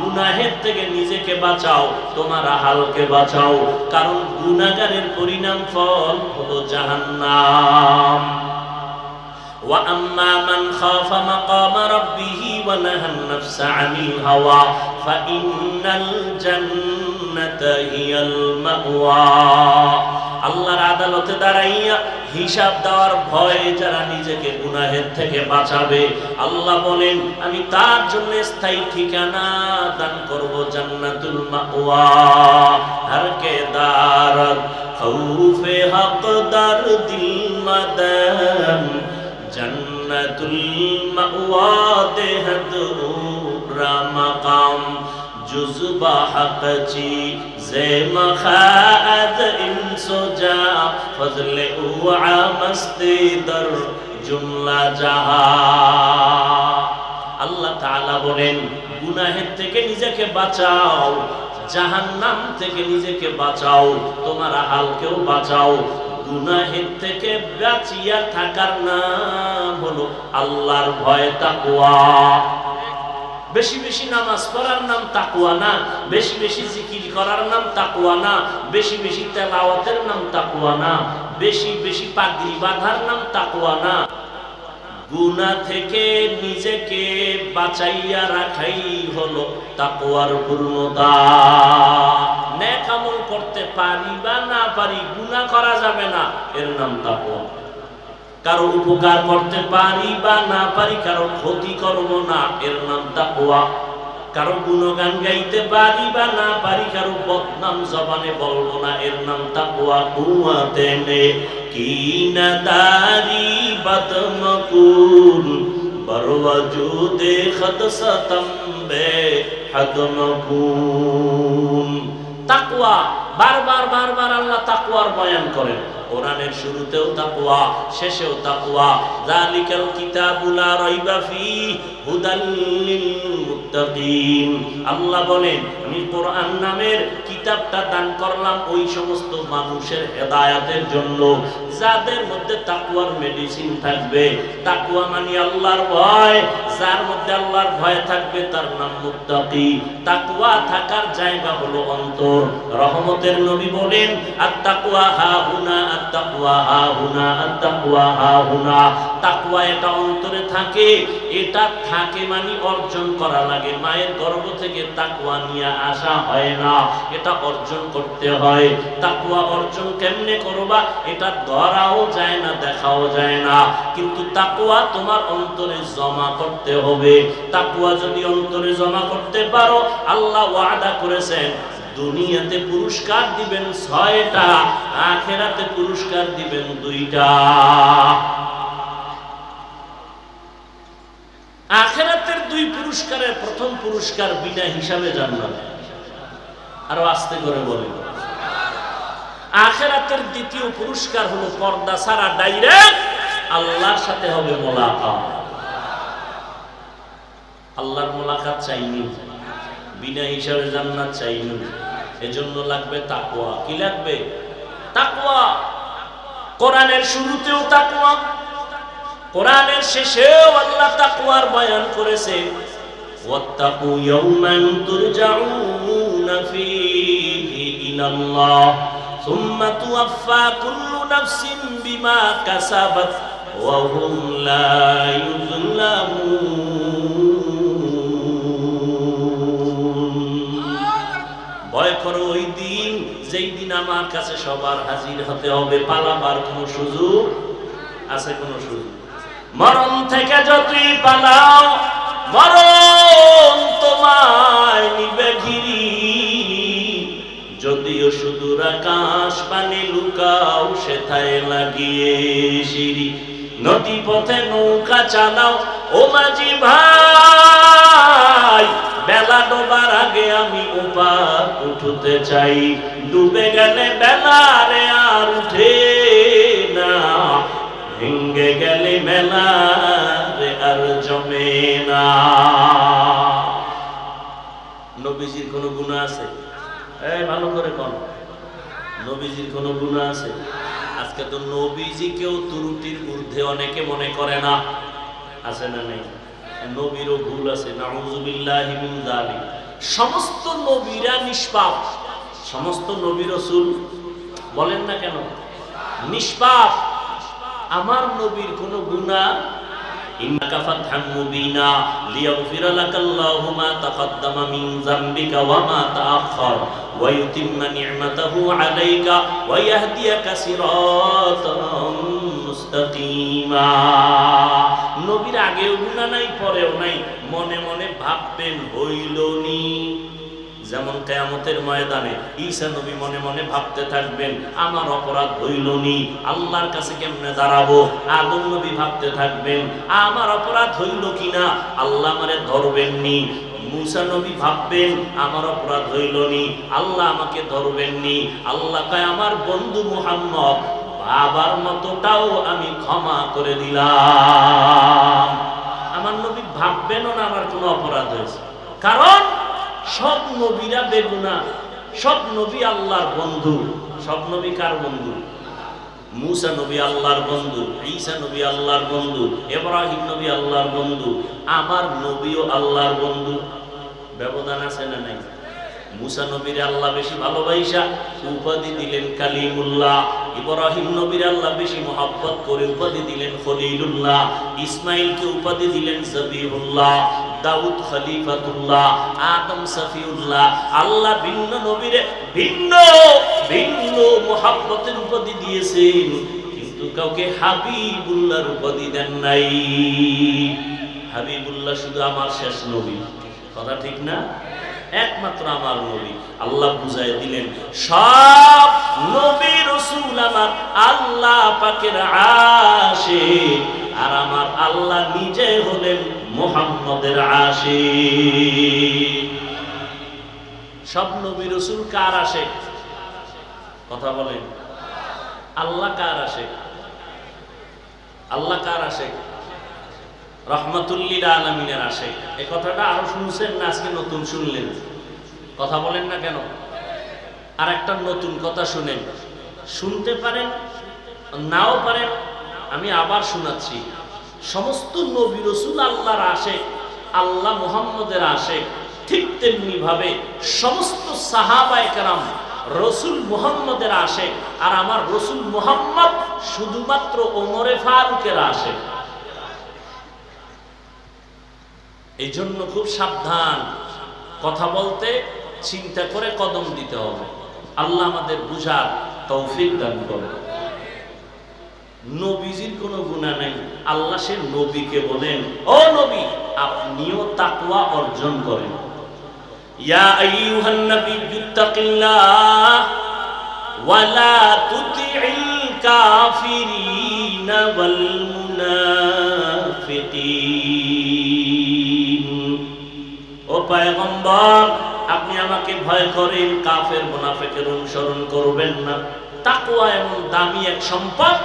গুনাহের থেকে নিজেকে বাঁচাও, তোমার আহালকে বাঁচাও। কারণ গুনাহগারের পরিণাম ফল হলো জাহান্নাম। وَأَمَّا مَنْ خَافَ مَقَامَ رَبِّهِ وَنَهَى النَّفْسَ عَنِ الْهَوَى فَإِنَّ الْجَنَّةَ هِيَ الْمَأْوَى। আল্লাহর আদালতে দাঁড়াইয়া হিসাব দেওয়ার ভয়ে যারা নিজেকে গুনাহের থেকে বাঁচাবে, আল্লাহ বলেন আমি তার জন্য স্থায়ী ঠিকানা দান করব, জান্নাতুল মাওয়া। হর কে দারত খৌফে হক দার দিল মাদাম জান্নাতুল মাওয়া দেহদ উরা মাকাম জুজবা হকচি জে মখাদ ইনসুজা ফজলে উআ মস্তি দর জুমলা জাহা। আল্লাহ তাআলা বলেন গুনাহের থেকে নিজেকে বাঁচাও, জাহান্নাম থেকে নিজেকে বাঁচাও, তোমার আহালকেও বাঁচাও। গুনাহের থেকে বাঁচিয়া থাকার নাম হলো আল্লাহর ভয়, তাকওয়া। বেশি বেশি নামাজ পড়ার নাম তাকওয়া না, বেশি বেশি জিকির করার নাম তাকওয়া না, বেশি বেশি তেলাওয়াতের নাম তাকওয়া না, বেশি বেশি পাগড়ি বাঁধার নাম তাকওয়া না। গুনাহ থেকে নিজেকে বাঁচাইয়া রাখাই হলো তাকওয়ার পূর্ণতা। নেক আমল করতে পারি বা না পারি, গুনাহ করা যাবে না, এর নাম তাকওয়া। কারো উপকার করতে পারি বা না পারি, কারো ক্ষতি করব না, এর নাম তাকওয়া। কারো গুণগান গাইতে পারি বা না পারি, কারো বদনাম জবানে বলবো না, এর নাম তাকওয়া। কুয়াতে নে কি না দারি বদমকুল বরওয়াজুদে খদ সতম্বে হদমকুল। তাকওয়া বারবার বারবার আল্লাহ তাকওয়ার বয়ান করেন। কোরআনের শুরুতেও তাকওয়া, শেষেও তাকওয়া। যালিকাল কিতাবু লা রাইবা ফীহি হুদাল লিল মুত্তাকিন। আল্লাহ বলেন আমি কোরআন নামের কিতাবটা দান করলাম ওই সমস্ত মানুষের হেদায়েতের জন্য যাদের মধ্যে তাকওয়ার মেডিসিন থাকবে। তাকওয়া মানে আল্লাহর ভয়, যার মধ্যে আল্লাহর ভয় থাকবে তার নাম মুত্তাকি। তাকওয়া থাকার জায়গা হলো অন্তর। রহমতের নবী বলেন আত-তাকওয়া হাহুনা, আত-তাকওয়া হাহুনা, আত-তাকওয়া হাহুনা। তাকওয়া এটা অন্তরে থাকে, এটা থাকে মানে অর্জন করা লাগে। মায়ের গর্ভ থেকে তাকওয়া নিয়ে আসা হয় না, এটা অর্জন করতে হয়। তাকওয়া অর্জন কেমনে করবা? এটা ধরাও যায় না, দেখাও যায় না, কিন্তু তাকওয়া তোমার অন্তরে জমা করতে হবে। তাকওয়া যদি অন্তরে জমা করতে পারো, আল্লাহ ওয়াদা করেছেন দুনিয়াতে পুরস্কার দিবেন 6টা, আখিরাতে পুরস্কার দিবেন 2টা। আখিরাতের 2 পুরস্কারের প্রথম পুরস্কার বিনা হিসাবে জান্নাত। আরো আস্তে করে বলেন। আখিরাতের দ্বিতীয় পুরস্কার হলো পর্দা ছাড়া ডাইরেক্ট আল্লাহর সাথে হবে মোলাকাত। আল্লাহর মোলাকাত চাইনি, বিনা হিসাবে জান্নাত চাইনি। এজন্য লাগবে তাকওয়া। কি লাগবে? তাকওয়া। কোরআনের শুরুতেও তাকওয়া, কোরআনের শেষেও আল্লাহ তাকওয়ার বয়ান করেছেন। ওয়াত্তাকু ইয়াওমান তুরজাউনা ফীহি ইলাল্লাহ সুম্মা তুওয়াফফা কুল্লু নাফসিন বিমা কাসাবাত ওয়া হুম লা ইউযলামুন। ভয় করো ওই দিন, যেই দিন আমার কাছে সবার হাজির হতে হবে, পালাবার কোনো সুযোগ আছে? কোনো সুযোগ? মরণ থেকে যতই পালাও, মরণ তোমায় নিবে ঘিরি। যদিও সুদূর আকাশ পানে লুকাও, সেথায় লাগিয়ে সিঁড়ি। নদী পথে নৌকা চালাও ও মাঝি ভাই, বেলা ডোবার আগে আমি ওপার উঠতে চাই। ডুবে গেলে বেলা রে আর উঠে না, ভেঙ্গে গেলে মেলা রে আর জমে না। নবীজির কোনো গুনাহ আছে? এই ভালো করে কোন নবীজির কোনো গুনাহ আছে? আজকে তো নবীজিকেও ত্রুটির ঊর্ধ্বে অনেকে মনে করে না, আছে না নেই? নবীরও ভুল আছে, নাউযুবিল্লাহি মিন যালিক। সমস্ত নবীরা নিষ্পাপ, সমস্ত নবী রাসূল বলেন না কেন নিষ্পাপ। আমার নবীর কোনো গুনাহ ইন্নাকা ফাতহাম মুবিনা লিয়াগফিরা লাকাল্লাহু মা তাকাদ্দামা মিন যামবিকা ওয়া মা তাআখার ওয়া ইউতিম্মা নি'মাতাহু আলাইকা ওয়া ইয়াহদিয়াকা সিরাতাম মুস্তাকিমা। নবীর আগেও গুনাহ নাই, পরেও নাই, মনে মনে ভাববেন হইলনি। যেমন কিয়ামতের ময়দানে ঈসা নবী মনে মনে ভাবতে থাকবেন আমার অপরাধ হইলনি, আল্লাহর কাছে কেমনে দাঁড়াবো। আদম নবী ভাবতে থাকবেন আমার অপরাধ হইল কিনা, আল্লাহ আমারে ধরবেননি। মুসা নবী ভাববেন আমার অপরাধ হইলনি, আল্লাহ আমাকে ধরবেননি। আল্লাহ কয় আমার বন্ধু মুহাম্মদ বাবার মতোটাও আমি ক্ষমা করে দিলাম। আমার নবী ভাববেনও না আমার কোনো অপরাধ হয়েছে, কারণ সব নবীরা বেগুনাহ, সব নবী আল্লাহর বন্ধু। সব নবী কার বন্ধু? মুসা নবী আল্লাহর বন্ধু, ঈসা নবী আল্লাহর বন্ধু, ইব্রাহিম নবী আল্লাহর বন্ধু, আমার নবীও আল্লাহর বন্ধু। ব্যবধান আছে না নাই? মুসা নবীর আল্লাহ বেশি ভালোবাসা উপাধি দিলেন কালিমুল্লাহ, ইব্রাহিম নবীর আল্লাহ বেশি মহব্বত করে উপাধি দিলেন খলিলুল্লাহ, ইসমাইলকে উপাধি দিলেন জবিহুল্লাহ, দাউদ খলিফাতুল্লাহ, আদম সফিউল্লাহ। আল্লাহ ভিন্ন নবীরে ভিন্ন ভিন্ন মহব্বতের উপাধি দিয়েছেন, কিন্তু কাউকে হাবিবুল্লাহর উপাধি দেন নাই। হাবিবুল্লাহ শুধু আমার শেষ নবী, কথা ঠিক না? একমাত্র আমার নবী। আল্লাহ বুঝাই দিলেন সব নবী রাসূল আমার আল্লাহ পাকের আশিক, আর আমার আল্লাহ নিজে হলেন মুহাম্মদের আশিক। সব নবী রাসূল কার আশিক? কথা বলেন। আল্লাহ কার আশিক? আল্লাহ কার আশিক? রহমাতুল লিল আলামিনের আশিক। এই কথাটা আরো শুনছেন না আজকে নতুন শুনলেন? কথা বলেন না কেন? আর একটা নতুন কথা শুনেন, শুনতে পারেন নাও পারেন, আমি আবার শোনাচ্ছি। সমস্ত নবী রাসূল আল্লাহর আশিক, আল্লাহ মুহাম্মদের আশিক। ঠিক তেমনি ভাবে সমস্ত সাহাবায়ে কেরাম রাসূল মুহাম্মদের আশিক, আর আমার রাসূল মুহাম্মদ শুধুমাত্র ওমরে ফারুকের আশিক। এই জন্য খুব সাবধান, কথা বলতে চিন্তা করে কদম দিতে হবে। আল্লাহ আমাদের বুঝার তৌফিক দান করেন। নবীজির কোনো গুনাহ নাই, আল্লাহ সে নবীকে বলেন ও নবী আপনিও তাকওয়া অর্জন করেন। ইয়া আইয়ুহান নাবিয়্যুত্তাকিল্লাহ ওয়া লা তুতি'ল কাফিরিনা ওয়াল মুনাফিকিন। ও পয়গম্বর আপনি আমাকে ভয় করেন, কাফের মুনাফিকের অনুসরণ করবেন না। তাকওয়া এমন দামি এক সম্পদ,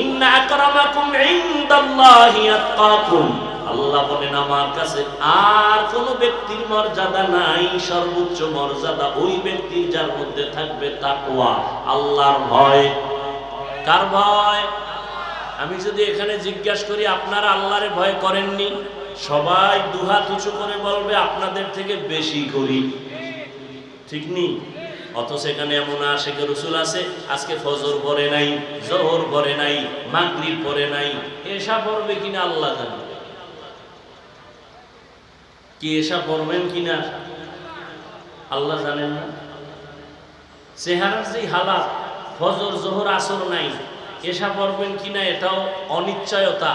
ইন্না আকরামাকুম ইনদাল্লাহি আতকাকুম। আল্লাহ বলেন আমার কাছে আর কোন ব্যক্তির মর্যাদা নাই, সর্বোচ্চ মর্যাদা ওই ব্যক্তির যার মধ্যে থাকবে তাকওয়া, আল্লাহর ভয়। কার ভয়? আমি যদি এখানে জিজ্ঞাসা করি আপনারা আল্লাহরে ভয় করেননি, সবাই দুহাত উঁচু করে বলবে আপনাদের থেকে বেশি করি, ঠিক নি? অথচ এখানে এমন আশিকে রাসূল আছে, আজকে ফজর পড়ে নাই, যোহর পড়ে নাই, মাগরিব পড়ে নাই, এশা পড়বে কিনা আল্লাহ জানে। কি এশা পড়বেন কিনা আল্লাহ জানেন না। চেহারার যে হালাত, ফজর যোহর আসর নাই, এশা পড়বেন কিনা এটাও অনিশ্চয়তা।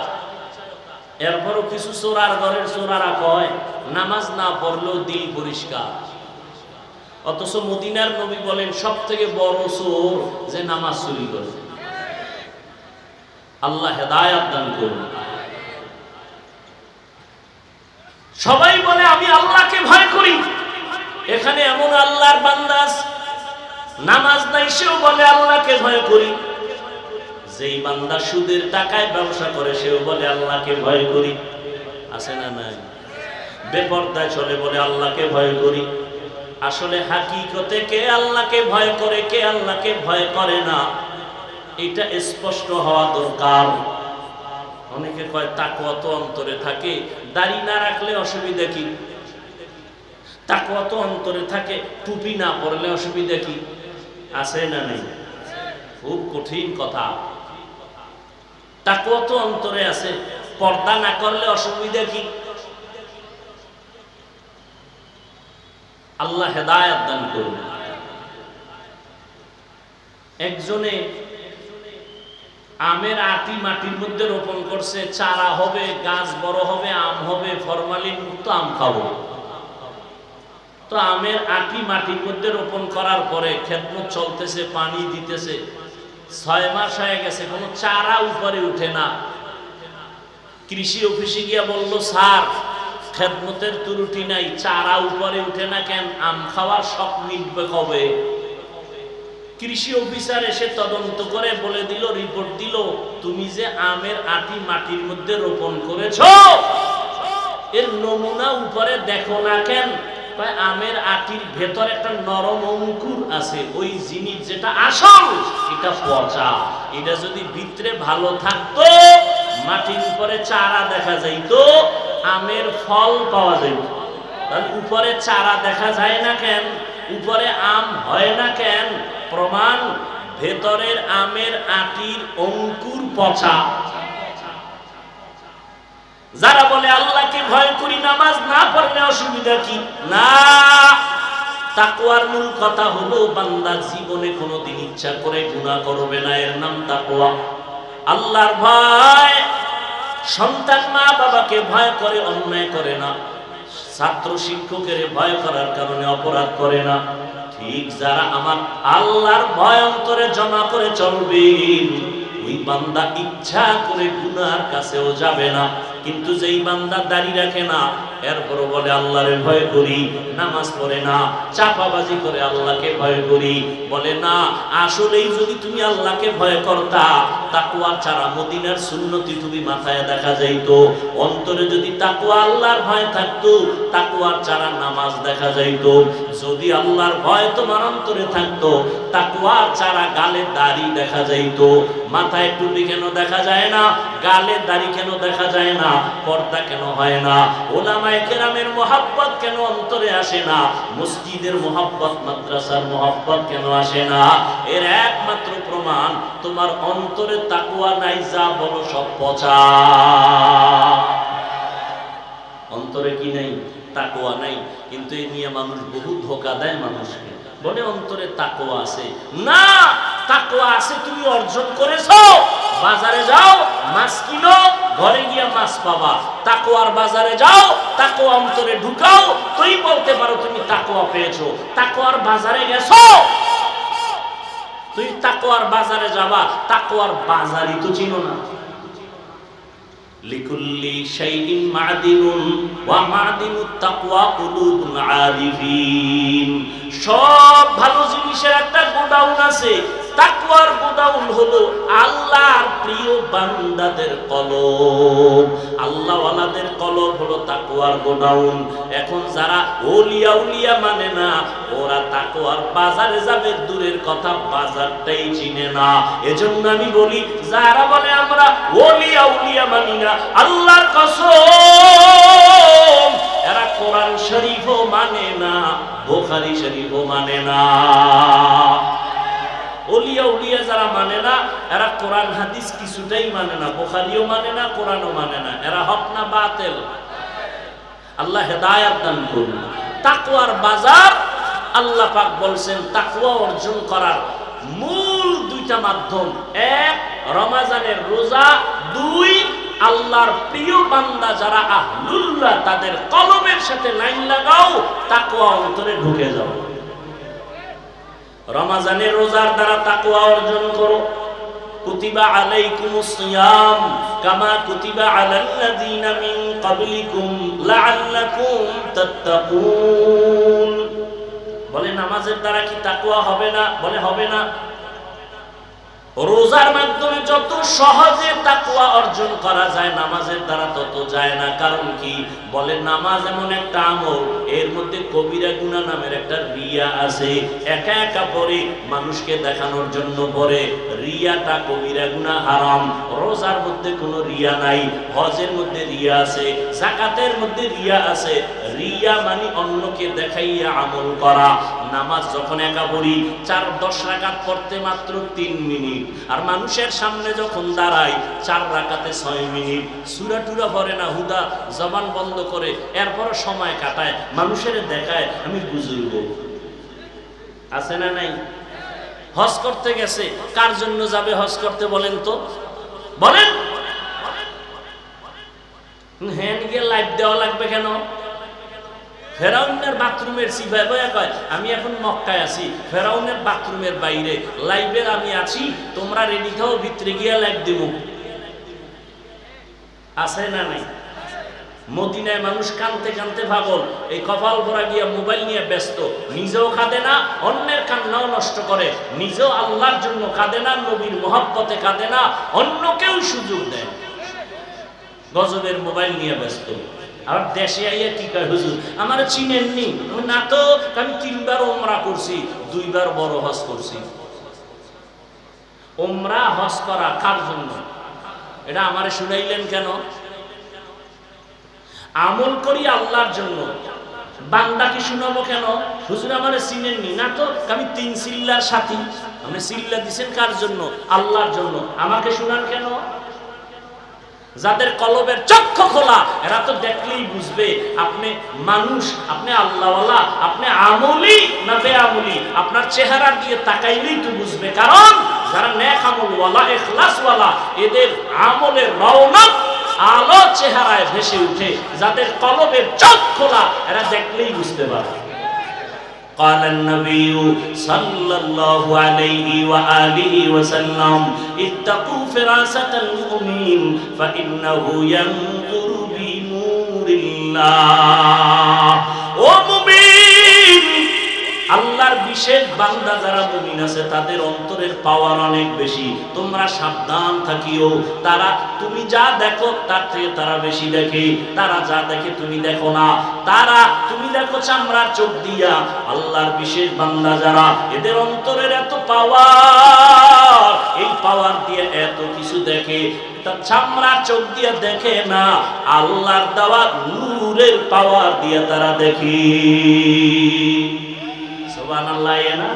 এরপরও কিছু চোরার ঘরের চোরারা কয় নামাজ না পড়লেও দিল পরিষ্কার। অথচ মদিনার নবী বলেন সব থেকে বড় চোর যে নামাজ চুরি করে। আল্লাহ হেদায়াত দান করুন। সবাই বলে আমি আল্লাহকে ভয় করি, এখানে এমন আল্লাহর বান্দা নামাজ নাই সেও বলে আল্লাহকে ভয় করি। যেই বান্দা সুদের টাকায় ব্যবসা করে সেও বলে আল্লাহকে ভয় করি, আছে না নাই? বেপরদায় চলে বলে আল্লাহকে ভয় করি। আসলে হাকিকতে কে আল্লাহকে ভয় করে, কে আল্লাহকে ভয় করে না, এটা স্পষ্ট হওয়া দরকার। অনেকে কয় তাকওয়া তো অন্তরে থাকে, দাড়ি না রাখলে অসুবিধা কি? তাকওয়া তো অন্তরে থাকে, টুপি না পরলে অসুবিধা কি? আছে না নেই? খুব কঠিন কথা। তাকওয়া তো অন্তরে আছে, পর্দা না করলে অসুবিধা কি? আল্লাহ হেদায়াত দান করুন। একজনে আমের আটি মাটির মধ্যে রোপণ করছে, চারা হবে, গাছ বড় হবে, আম হবে, ফরমালিন মুক্ত আম খাবো। তো আমের আটি মাটির মধ্যে রোপণ করার পরে খেদমত চলতেছে, পানি দিতেছে, 6 মাস হয়ে গেছে, কোনো চারা উপরে উঠে না। কৃষি অফিসে গিয়া বলল স্যার খেদমতের ত্রুটি নাই, চারা উপরে উঠে না কেন, আম খাওয়ার শখ মিটবে কবে? কৃষি অফিসার এসে তদন্ত করে বলে দিল, রিপোর্ট দিল, তুমি যে আমের আটি মাটির মধ্যে রোপণ করেছো এর নমুনা উপরে দেখো না কেন? আমের আটির ভেতর একটা নরম অঙ্কুর আছে, ওই জিনিস যেটা আসল এটা পচা। এটা যদি ভিতরে ভালো থাকতো, মাটির উপরে চারা দেখা যাইতো, আমের ফল পাওয়া যাইত। তাহলে উপরে চারা দেখা যায় না কেন, উপরে আম হয় না কেন? প্রমাণ, ভেতরের আমের আটির অঙ্কুর পচা। যারা বলে আল্লাহকে ভয় করি, নামাজ না পড়লে অসুবিধা কি? না, তাকওয়ার মূল কথা হলো বান্দা জীবনে কোনোদিন ইচ্ছা করে গুনাহ করবে না, এর নাম তাকওয়া। আল্লাহর ভয়। সন্তান মা বাবাকে ভয় করে, অন্যায় করে না। ছাত্র শিক্ষকের ভয় করার কারণে অপরাধ করে না। ঠিক যারা আমার আল্লাহর ভয় অন্তরে জমা করে চলবেন, ওই বান্দা ইচ্ছা করে গুনার কাছেও যাবে না। কিন্তু যেই বান্দা দাড়ি রাখে না, এরপরও বলে আল্লাহরে ভয় করি, নামাজ পড়ে না, চাপাবাজি করে আল্লাহকে ভয় করি, বলে না আসলেই যদি তুমি আল্লাহকে ভয় করতা, তাকওয়ার ছাড়া মদিনার সুন্নতি তুমি মাথায় দেখা যাইতো। অন্তরে যদি তাকওয়া আল্লাহর ভয় থাকতো, তাকওয়ার ছাড়া নামাজ দেখা যাইতো। যদি আল্লাহর ভয় তোমার অন্তরে থাকতো, তাকওয়ার ছাড়া গালে দাড়ি দেখা যাইতো। মাথায় টুপি কেন দেখা যায় না? গালে দাড়ি কেন দেখা যায় না? পর্দা কেন হয় না? ওলামায়ে কেরামের মুহাব্বত কেন অন্তরে আসে না? মসজিদের মুহাব্বত, মাদ্রাসার মুহাব্বত কেন আসে না? এর একমাত্র প্রমাণ তোমার অন্তরে তাকওয়া নাই, যা বলো সব পচা। অন্তরে কি নাই? তাকওয়া নাই। কিন্তু এই নিয়ে মানুষ বহু ধোঁকা দেয় মানুষকে, বলে অন্তরে তাকওয়া আছে। না, তাকওয়া আছে তুমি অর্জন করেছো, বাজারে যাও মাছ কিনো, ঘরে গিয়ে মাছ পাবা। তাকওয়ার বাজারে যাও, তাকওয়া অন্তরে ঢুকাও, তুই বলতে পারো তুমি তাকওয়া পেয়েছো। তাকওয়ার বাজারে গেছো, তুই তাকওয়ার বাজারে যাবা, তাকওয়ার বাজারই তো চিনো না। লিকুল্লি শাইইন মাদিনুন ওয়া মাদিনুত তাকওয়া কুলুবুল আরিফিন। সব ভালো জিনিসের একটা গোডাউন আছে, তাকওয়ার গোডাউন হলো আল্লাহর প্রিয় বান্দাদের কলব। আল্লাহওয়ালা ওলাদের কলব হলো তাকওয়ার গোডাউন। এখন যারা ওলিয়া উলিয়া মানে না, ওরা তাকওয়ার বাজারে যাবে দূরের কথা, বাজারটাই চিনে না। এজন্য আমি বলি, যারা বলে আমরা ওলিয়া উলিয়া মানি না, আল্লাহর কসম এরা কোরআন শরীফও মানে না, বুখারী শরীফও মানে না। ওলিয়া উলিয়া যারা মানে না, এরা কোরআন হাদিস কিছুটাই মানে না, বুখারীও মানে না, কোরআনও মানে না। এরা হক না বাতিল? আল্লাহ হেদায়েত দান করুন। তাকওয়ার বাজার, আল্লাহ পাক বলছেন তাকওয়া অর্জন করার মূল দুইটা মাধ্যম, এক রমজানের রোজা, দুই আল্লাহর প্রিয় বান্দা যারা আহলুল্লাহ তাদের কলবের সাথে লাইন লাগাও, তাকওয়া অন্তরে ঢুকে যাও। রমজানের রোজার দ্বারা তাকওয়া অর্জন করো। কুতিবা আলাইকুমুস সিয়াম কামা কুতিবা আলাল্লাযীনা মিন ক্বাবলিকুম লাআল্লাকুম তাত্তাকুন। বলে নামাজের দ্বারা কি তাকওয়া হবে না? বলে হবে না। রোজার মাধ্যমে যত সহজে তাকওয়া অর্জন করা যায়, নামাজের দ্বারা তত যায় না। কারণ কি? বলে নামাজ এমন একটা আমল, এর মধ্যে কবিরা গুনাহ নামের একটা রিয়া আছে। একা একা পড়ে, মানুষকে দেখানোর জন্য পড়ে, রিয়াটা কবিরা গুনাহ, হারাম। রোজার মধ্যে কোনো রিয়া নাই, হজের মধ্যে রিয়া আছে, যাকাতের মধ্যে রিয়া আছে। রিয়া মানে অন্যকে দেখাইয়া আমল করা। নামাজ যখন একা পড়ি, 4-10 রাকাত পড়তে মাত্র 3 মিনিট, আর মানুষের সামনে যখন দাঁড়াই 4 রাকাতে 6 মিনিট। সূরা টুরা পড়ে না, হুদা জবান বন্ধ করে, এরপর সময় কাটায়, মানুষের দেখায় আমি বুজুর্গ। আছে না নাই? হজ করতে গেছে, কার জন্য যাবে হজ করতে বলেন তো? বলেন। হ্যাঁ, গিয়ে লাইভ দেওয়া লাগবে কেন? ফেরাউনের বাথরুমের সিপাই বয়া কয় আমি এখন মক্কায় আছি, ফেরাউনের বাথরুমের বাইরে লাইভের আমি আছি, তোমরা রেডি থাও, ভিতরে গিয়া লাইভ দেব। আছে না নাই? মদিনায় মানুষ কানতে কানতে পাগল, এই কপাল ভরা গিয়া মোবাইল নিয়ে ব্যস্ত, নিজেও কাঁদে না, অন্যের কান্নাও নষ্ট করে, নিজেও আল্লাহর জন্য কাঁদে না, নবীর মহব্বতে কাঁদে না, অন্যকেও সুযোগ দেয়, গজবের মোবাইল নিয়ে ব্যস্ত। আর দেশে আইয়া কি কয়, হুজুর আমার চিনেননি? না তো, আমি 3 বার ওমরা করছি, 2 বার বড় হজ করছি। ওমরা হজ করা কার জন্য? এটা আমারে শুনাইলেন কেন? আমল করি আল্লাহর জন্য, বান্দাকে শুনাবো কেন? হুজুর আমারে চিনেননি? না তো, আমি 3 সিল্লার সাথী। আপনি সিল্লা দিছেন কার জন্য? আল্লাহর জন্য। আমাকে শুনান কেন? যাদের কলবের চক্ষু খোলা, এরা তো দেখলেই বুঝবে আপনি মানুষ, আপনি আল্লাহওয়ালা, আপনি আমলি না বেআমলি। আপনার চেহারা দিয়ে তাকাইলেই তো বুঝবে। কারণ যারা নেক আমলওয়ালা, ইখলাসওয়ালা, এদের আমলের রওনক আলো চেহারায় ভেসে উঠে। যাদের কলবের চোখ খোলা, এরা দেখলেই বুঝতে পারে। قال النبي صلى الله عليه وآله وسلم اتقوا فراسة المؤمن فإنه ينظر بنور الله। ও মুমিন, আল্লাহর বিশেষ বান্দা যারা মুমিন আছে, তাদের অন্তরের পাওয়ার অনেক বেশি। তোমরা সাবধান থাকিও। তারা তুমি যা দেখো তার থেকে তারা বেশি দেখে। তারা যা দেখে তুমি দেখো না। তারা তুমি দেখো চামড়ার চোখ দিয়া। আল্লাহর বিশেষ বান্দা যারা, এদের অন্তরের এত পাওয়ার, এই পাওয়ার দিয়ে এত কিছু দেখে। চামড়ার চোখ দিয়ে দেখে না, আল্লাহর দেওয়া নূরের পাওয়ার দিয়ে তারা দেখে। সুবহানাল্লাহ। না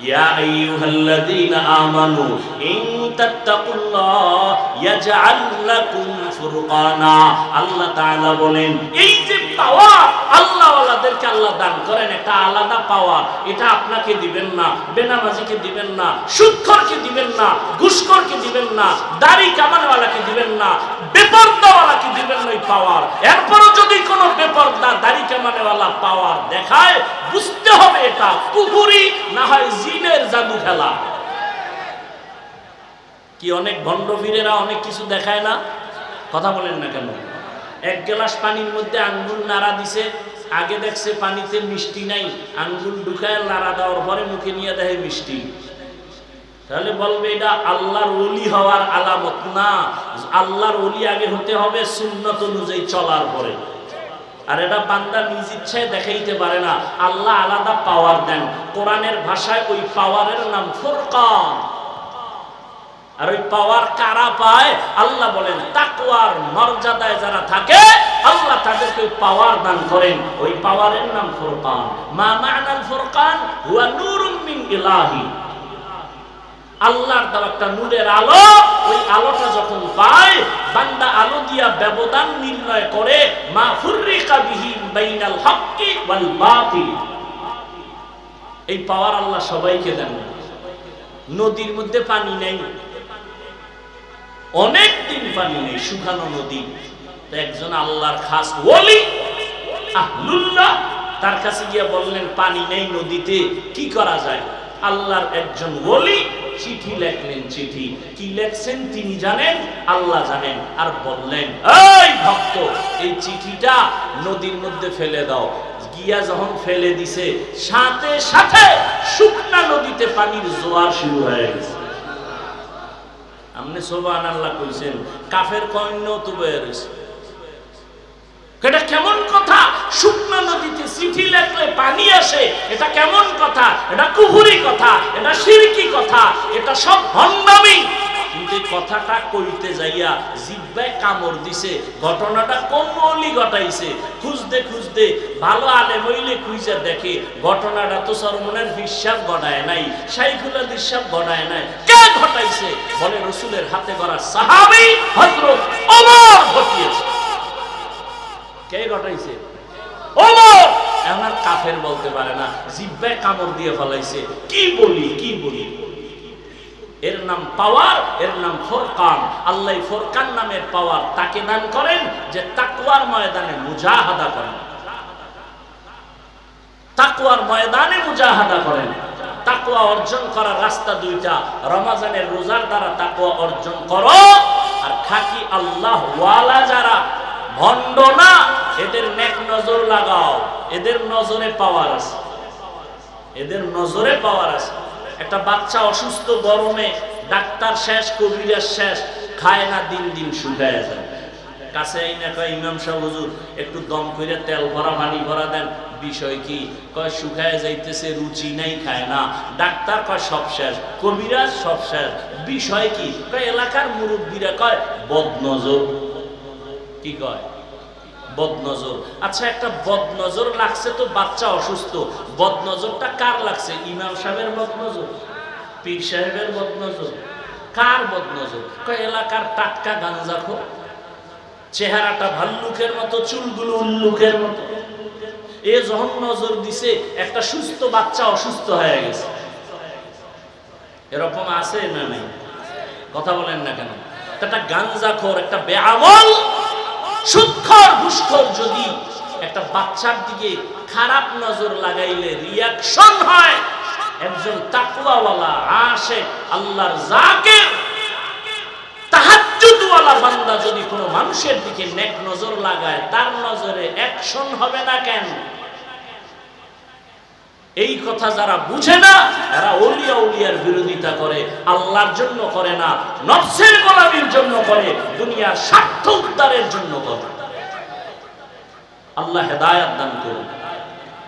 ইয়া আইয়ুহাল্লাযীনা আমানু ইন তাত্তাকুল্লাহ ইয়াজআল লাকুম ফুরকানা। আল্লাহ তাআলা বলেন, এই যে পাওয়ার আল্লাহওয়ালাদেরকে আল্লাহ দান করেন, একটা আলাদা পাওয়ার। এটা আপনাকে দিবেন না, বেনামাজিকে দিবেন না, সুদখোরকে দিবেন না, ঘুষখোরকে দিবেন না, দাড়ি কামানওয়ালাকে দিবেন না, বেপরদাওয়ালাকে দিবেন না এই পাওয়ার। এরপরও যদি কোনো বেপরদা দাড়ি কামানওয়ালা পাওয়ার দেখায়, বুঝতে হবে এটা কুফরি, না হয় জিনের জাদু খেলা। কি অনেক ভণ্ড ফিরেরা অনেক কিছু দেখায় না? কথা বলেন না কেন? 1 গ্লাস পানির মধ্যে আঙ্গুল নাড়া দিছে, আগে দেখছে পানিতে মিষ্টি নাই, আঙ্গুল ঢুকায় নাড়া দেওয়ার পরে মুখে নিয়ে দেখে মিষ্টি। তাহলে বলবে এটা আল্লাহর ওলি হওয়ার আলামত না। আল্লাহর ওলি আগে হতে হবে সুন্নত অনুযায়ী চলার পরে। আর এটা বান্দা নিজ ইচ্ছায় দেখাইতে পারে না, আল্লাহ আলাদা পাওয়ার দেন। কোরআনের ভাষায় ওই পাওয়ারের নাম ফুরকান। আর ওই পাওয়ার কারা পায়? আল্লাহ বলেন তাকওয়ার মর্যাদায় যারা থাকে আল্লাহ তাদেরকে ওই পাওয়ার দান করেন। ওই পাওয়ারের নাম ফুরকান। মা মা'নাল ফুরকান হুয়া নূরুম মিন ইলাহি, আল্লাহর দেওয়া একটা নূরের আলো। ওই আলোটা যখন পায় বান্দা আলো দিয়া ব্যবধান নির্ণয় করে মা ফুররিকা বিহি বাইনাল হক্কি ওয়াল বাতিল। এই পাওয়ার আল্লাহ সবাইকে দেন। নদীর মধ্যে পানি নেই, অনেক দিন পানি নেই, শুকানো নদী। একজন আল্লাহর খাস ওলি আহলুল্লাহ তার কাছে গিয়ে বললেন পানি নেই নদীতে, কি করা যায়? আল্লাহর একজন ওলি চিঠি লেখলেন। চিঠি কি লেখছেন তিনি জানেন, আল্লাহ জানেন। আর বললেন এই ভক্ত, এই চিঠিটা নদীর মধ্যে ফেলে দাও। গিয়া যখন ফেলে দিছে সাথে সাথে শুকনা নদীতে পানির জোয়ার শুরু হয়ে গেছে। আপনি সুবহানাল্লাহ কইছেন, কাফের কইন্য তো বের হইছে। এটা কেমন কথা? শুকনা নদীতে চিঠি লেখলে পানি আসে, এটা কেমন কথা? এটা কুফরি কথা, এটা শিরকি কথা, এটা সব ভণ্ডামি। কিন্তু এই কথাটা কইতে যাইয়া জিহ্বায় কামড় দিছে। ঘটনাটা কোন ওলি ঘটাইছে? খুঁজতে খুঁজতে ভালো আলেম হইলে খুঁজে দেখে ঘটনাটা তো সরমনের বিশ্বাস ঘটায় নাই, শাইখুল হাদিস সাহেব ঘটায় নাই। কে ঘটাইছে? বলে রাসূলের হাতে গড়া সাহাবী হযরত ওমর ঘটিয়েছে। কে ঘটাইছে? ওমর। এখন আর কাফের বলতে পারে না, জিহ্বায় কামড় দিয়ে ফলাইছে। কি বলি কি বলি? এর নাম পাওয়ার, এর নাম ফুরকান। আল্লাহ ফুরকান নামের পাওয়ার তাকে দান করেন যে তাকওয়ার ময়দানে মুজাহাদা করেন। তাকওয়ার ময়দানে মুজাহাদা করেন। তাকওয়া অর্জন করার রাস্তা দুইটা। রমজানের রোজার দ্বারা তাকওয়া অর্জন করো। আর খাঁটি আল্লাহ ওয়ালা যারা ভণ্ড না, এদের নেক নজর লাগাও। এদের নজরে পাওয়ার আছে, এদের নজরে পাওয়ার আছে। একটা বাচ্চা অসুস্থ, গরমে ডাক্তার শেষ, কবিরাজ শেষ, খায় না, দিন দিন শুকায় যায়। কাছে আইনা কয় ইমাম সাহেব হুজুর একটু দম করে তেল ভরা পানি ভরা দেন। বিষয় কি? কয় শুকায় যাইতেছে, রুচি নাই, খায় না। ডাক্তার কয় সব শেষ, কবিরাজ সব শেষ। বিষয় কি? কয় এলাকার মুরব্বীরা কয় বদনজর। কি কয়? বদনজর। আচ্ছা, একটা বদনজর লাগছে তো, বাচ্চা অসুস্থ, বদনজরটা কার লাগছে? ইমাম সাহেবের বদনজর, পীর সাহেবের বদনজর? কার বদনজর? কয় এলাকার টাটকা গাঞ্জাখোর, চেহারাটা ভাল্লুকের মতো, চুলগুলো উল্লুকের মতো। এ যখন নজর দিছে, একটা সুস্থ বাচ্চা অসুস্থ হয়ে গেছে। এরকম আছে না নাই? কথা বলেন না কেন? একটা গাঞ্জাখোর, একটা বেআমল, সুদখোর, ঘুষখোর যদি একটা বাচ্চার দিকে খারাপ নজর লাগাইলে রিয়াকশন হয়, একজন তাকওয়াওয়ালা আশিক আল্লাহর জাকির তাহাজ্জুদওয়ালা বান্দা যদি কোনো মানুষের দিকে নেক নজর লাগায়, তার নজরে অ্যাকশন হবে না কেন? এই কথা যারা বুঝে না, এরা ওলিয়া উলিয়ার বিরোধিতা করে, আল্লাহর জন্য করে না, নফসের গোলামির জন্য করে, দুনিয়ার স্বার্থ উদ্ধারের জন্য করে। আল্লাহ হেদায়েত দান করুন।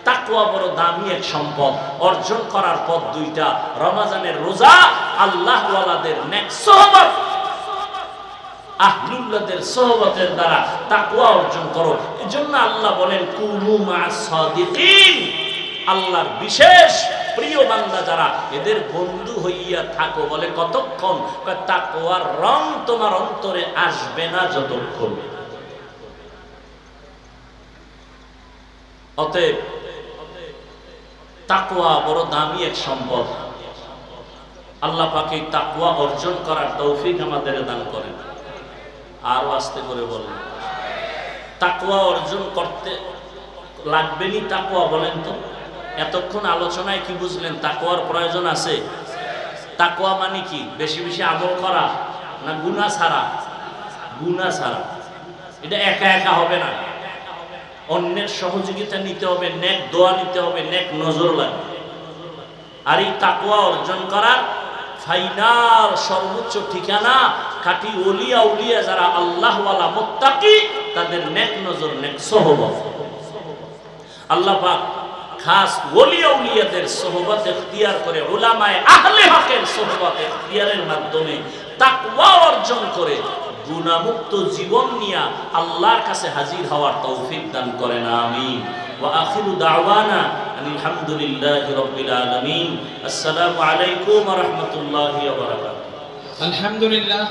তাকওয়া বড় দামি এক সম্পদ। অর্জন করার পথ দুইটা, রমজানের রোজা, আল্লাহ ওয়ালাদের নেক সোহবত, আহলুল্লাহদের সোহবতের দ্বারা তাকওয়া অর্জন করো। এজন্য আল্লাহ বলেন কুনু মা'আস সাদিকিন, আল্লাহর বিশেষ প্রিয় বান্দা যারা, এদের বন্ধু হইয়া থাকো। বলে কতক্ষণ? তাকওয়ার রং তোমার অন্তরে আসবে না যতক্ষণ। অতএব তাকওয়া বড় দামি এক সম্পদ। আল্লাহ পাক এই তাকওয়া অর্জন করার তৌফিক আমাদের দান করেন। আরো আস্তে করে বলেন, তাকওয়া অর্জন করতে লাগবেনি তাকওয়া? বলেন তো, এতক্ষণ আলোচনায় কি বুঝলেন? তাকওয়ার প্রয়োজন আছে। তাকওয়া মানে কি? বেশি বেশি আমল করা না গুনাহ ছাড়া? গুনাহ ছাড়া। এটা একা একা হবে না, অন্যের সহযোগিতা নিতে হবে, নেক দোয়া নিতে হবে, নেক নজর লাগবে। আর এই তাকওয়া অর্জন করার ফাইনাল সর্বোচ্চ ঠিকানা খাঁটি ওলিয়া উলিয়া যারা আল্লাহওয়ালা মুত্তাকি তাদের নেক নজর নেক সোহবত। আল্লাহ পাক খাস ওলিয়া উলিয়াদের সোহবত ইখতিয়ার করে, উলামায়ে আহলে হকের সোহবত ইখতিয়ারের মাধ্যমে তাকওয়া অর্জন করে গুনাহমুক্ত জীবন নিয়ে আল্লাহর কাছে হাজির হওয়ার তৌফিক দান করেন, আমিন। ওয়া আখিরু দাওয়ানা আলহামদুলিল্লাহি রাব্বিল আলামিন। আসসালামু আলাইকুম ওয়া রাহমাতুল্লাহি ওয়া বারাকাতুহু। আলহামদুলিল্লাহ।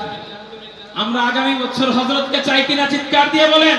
আমরা আগামী বছর হযরতকে চাই কিনা চিৎকার দিয়ে বলেন।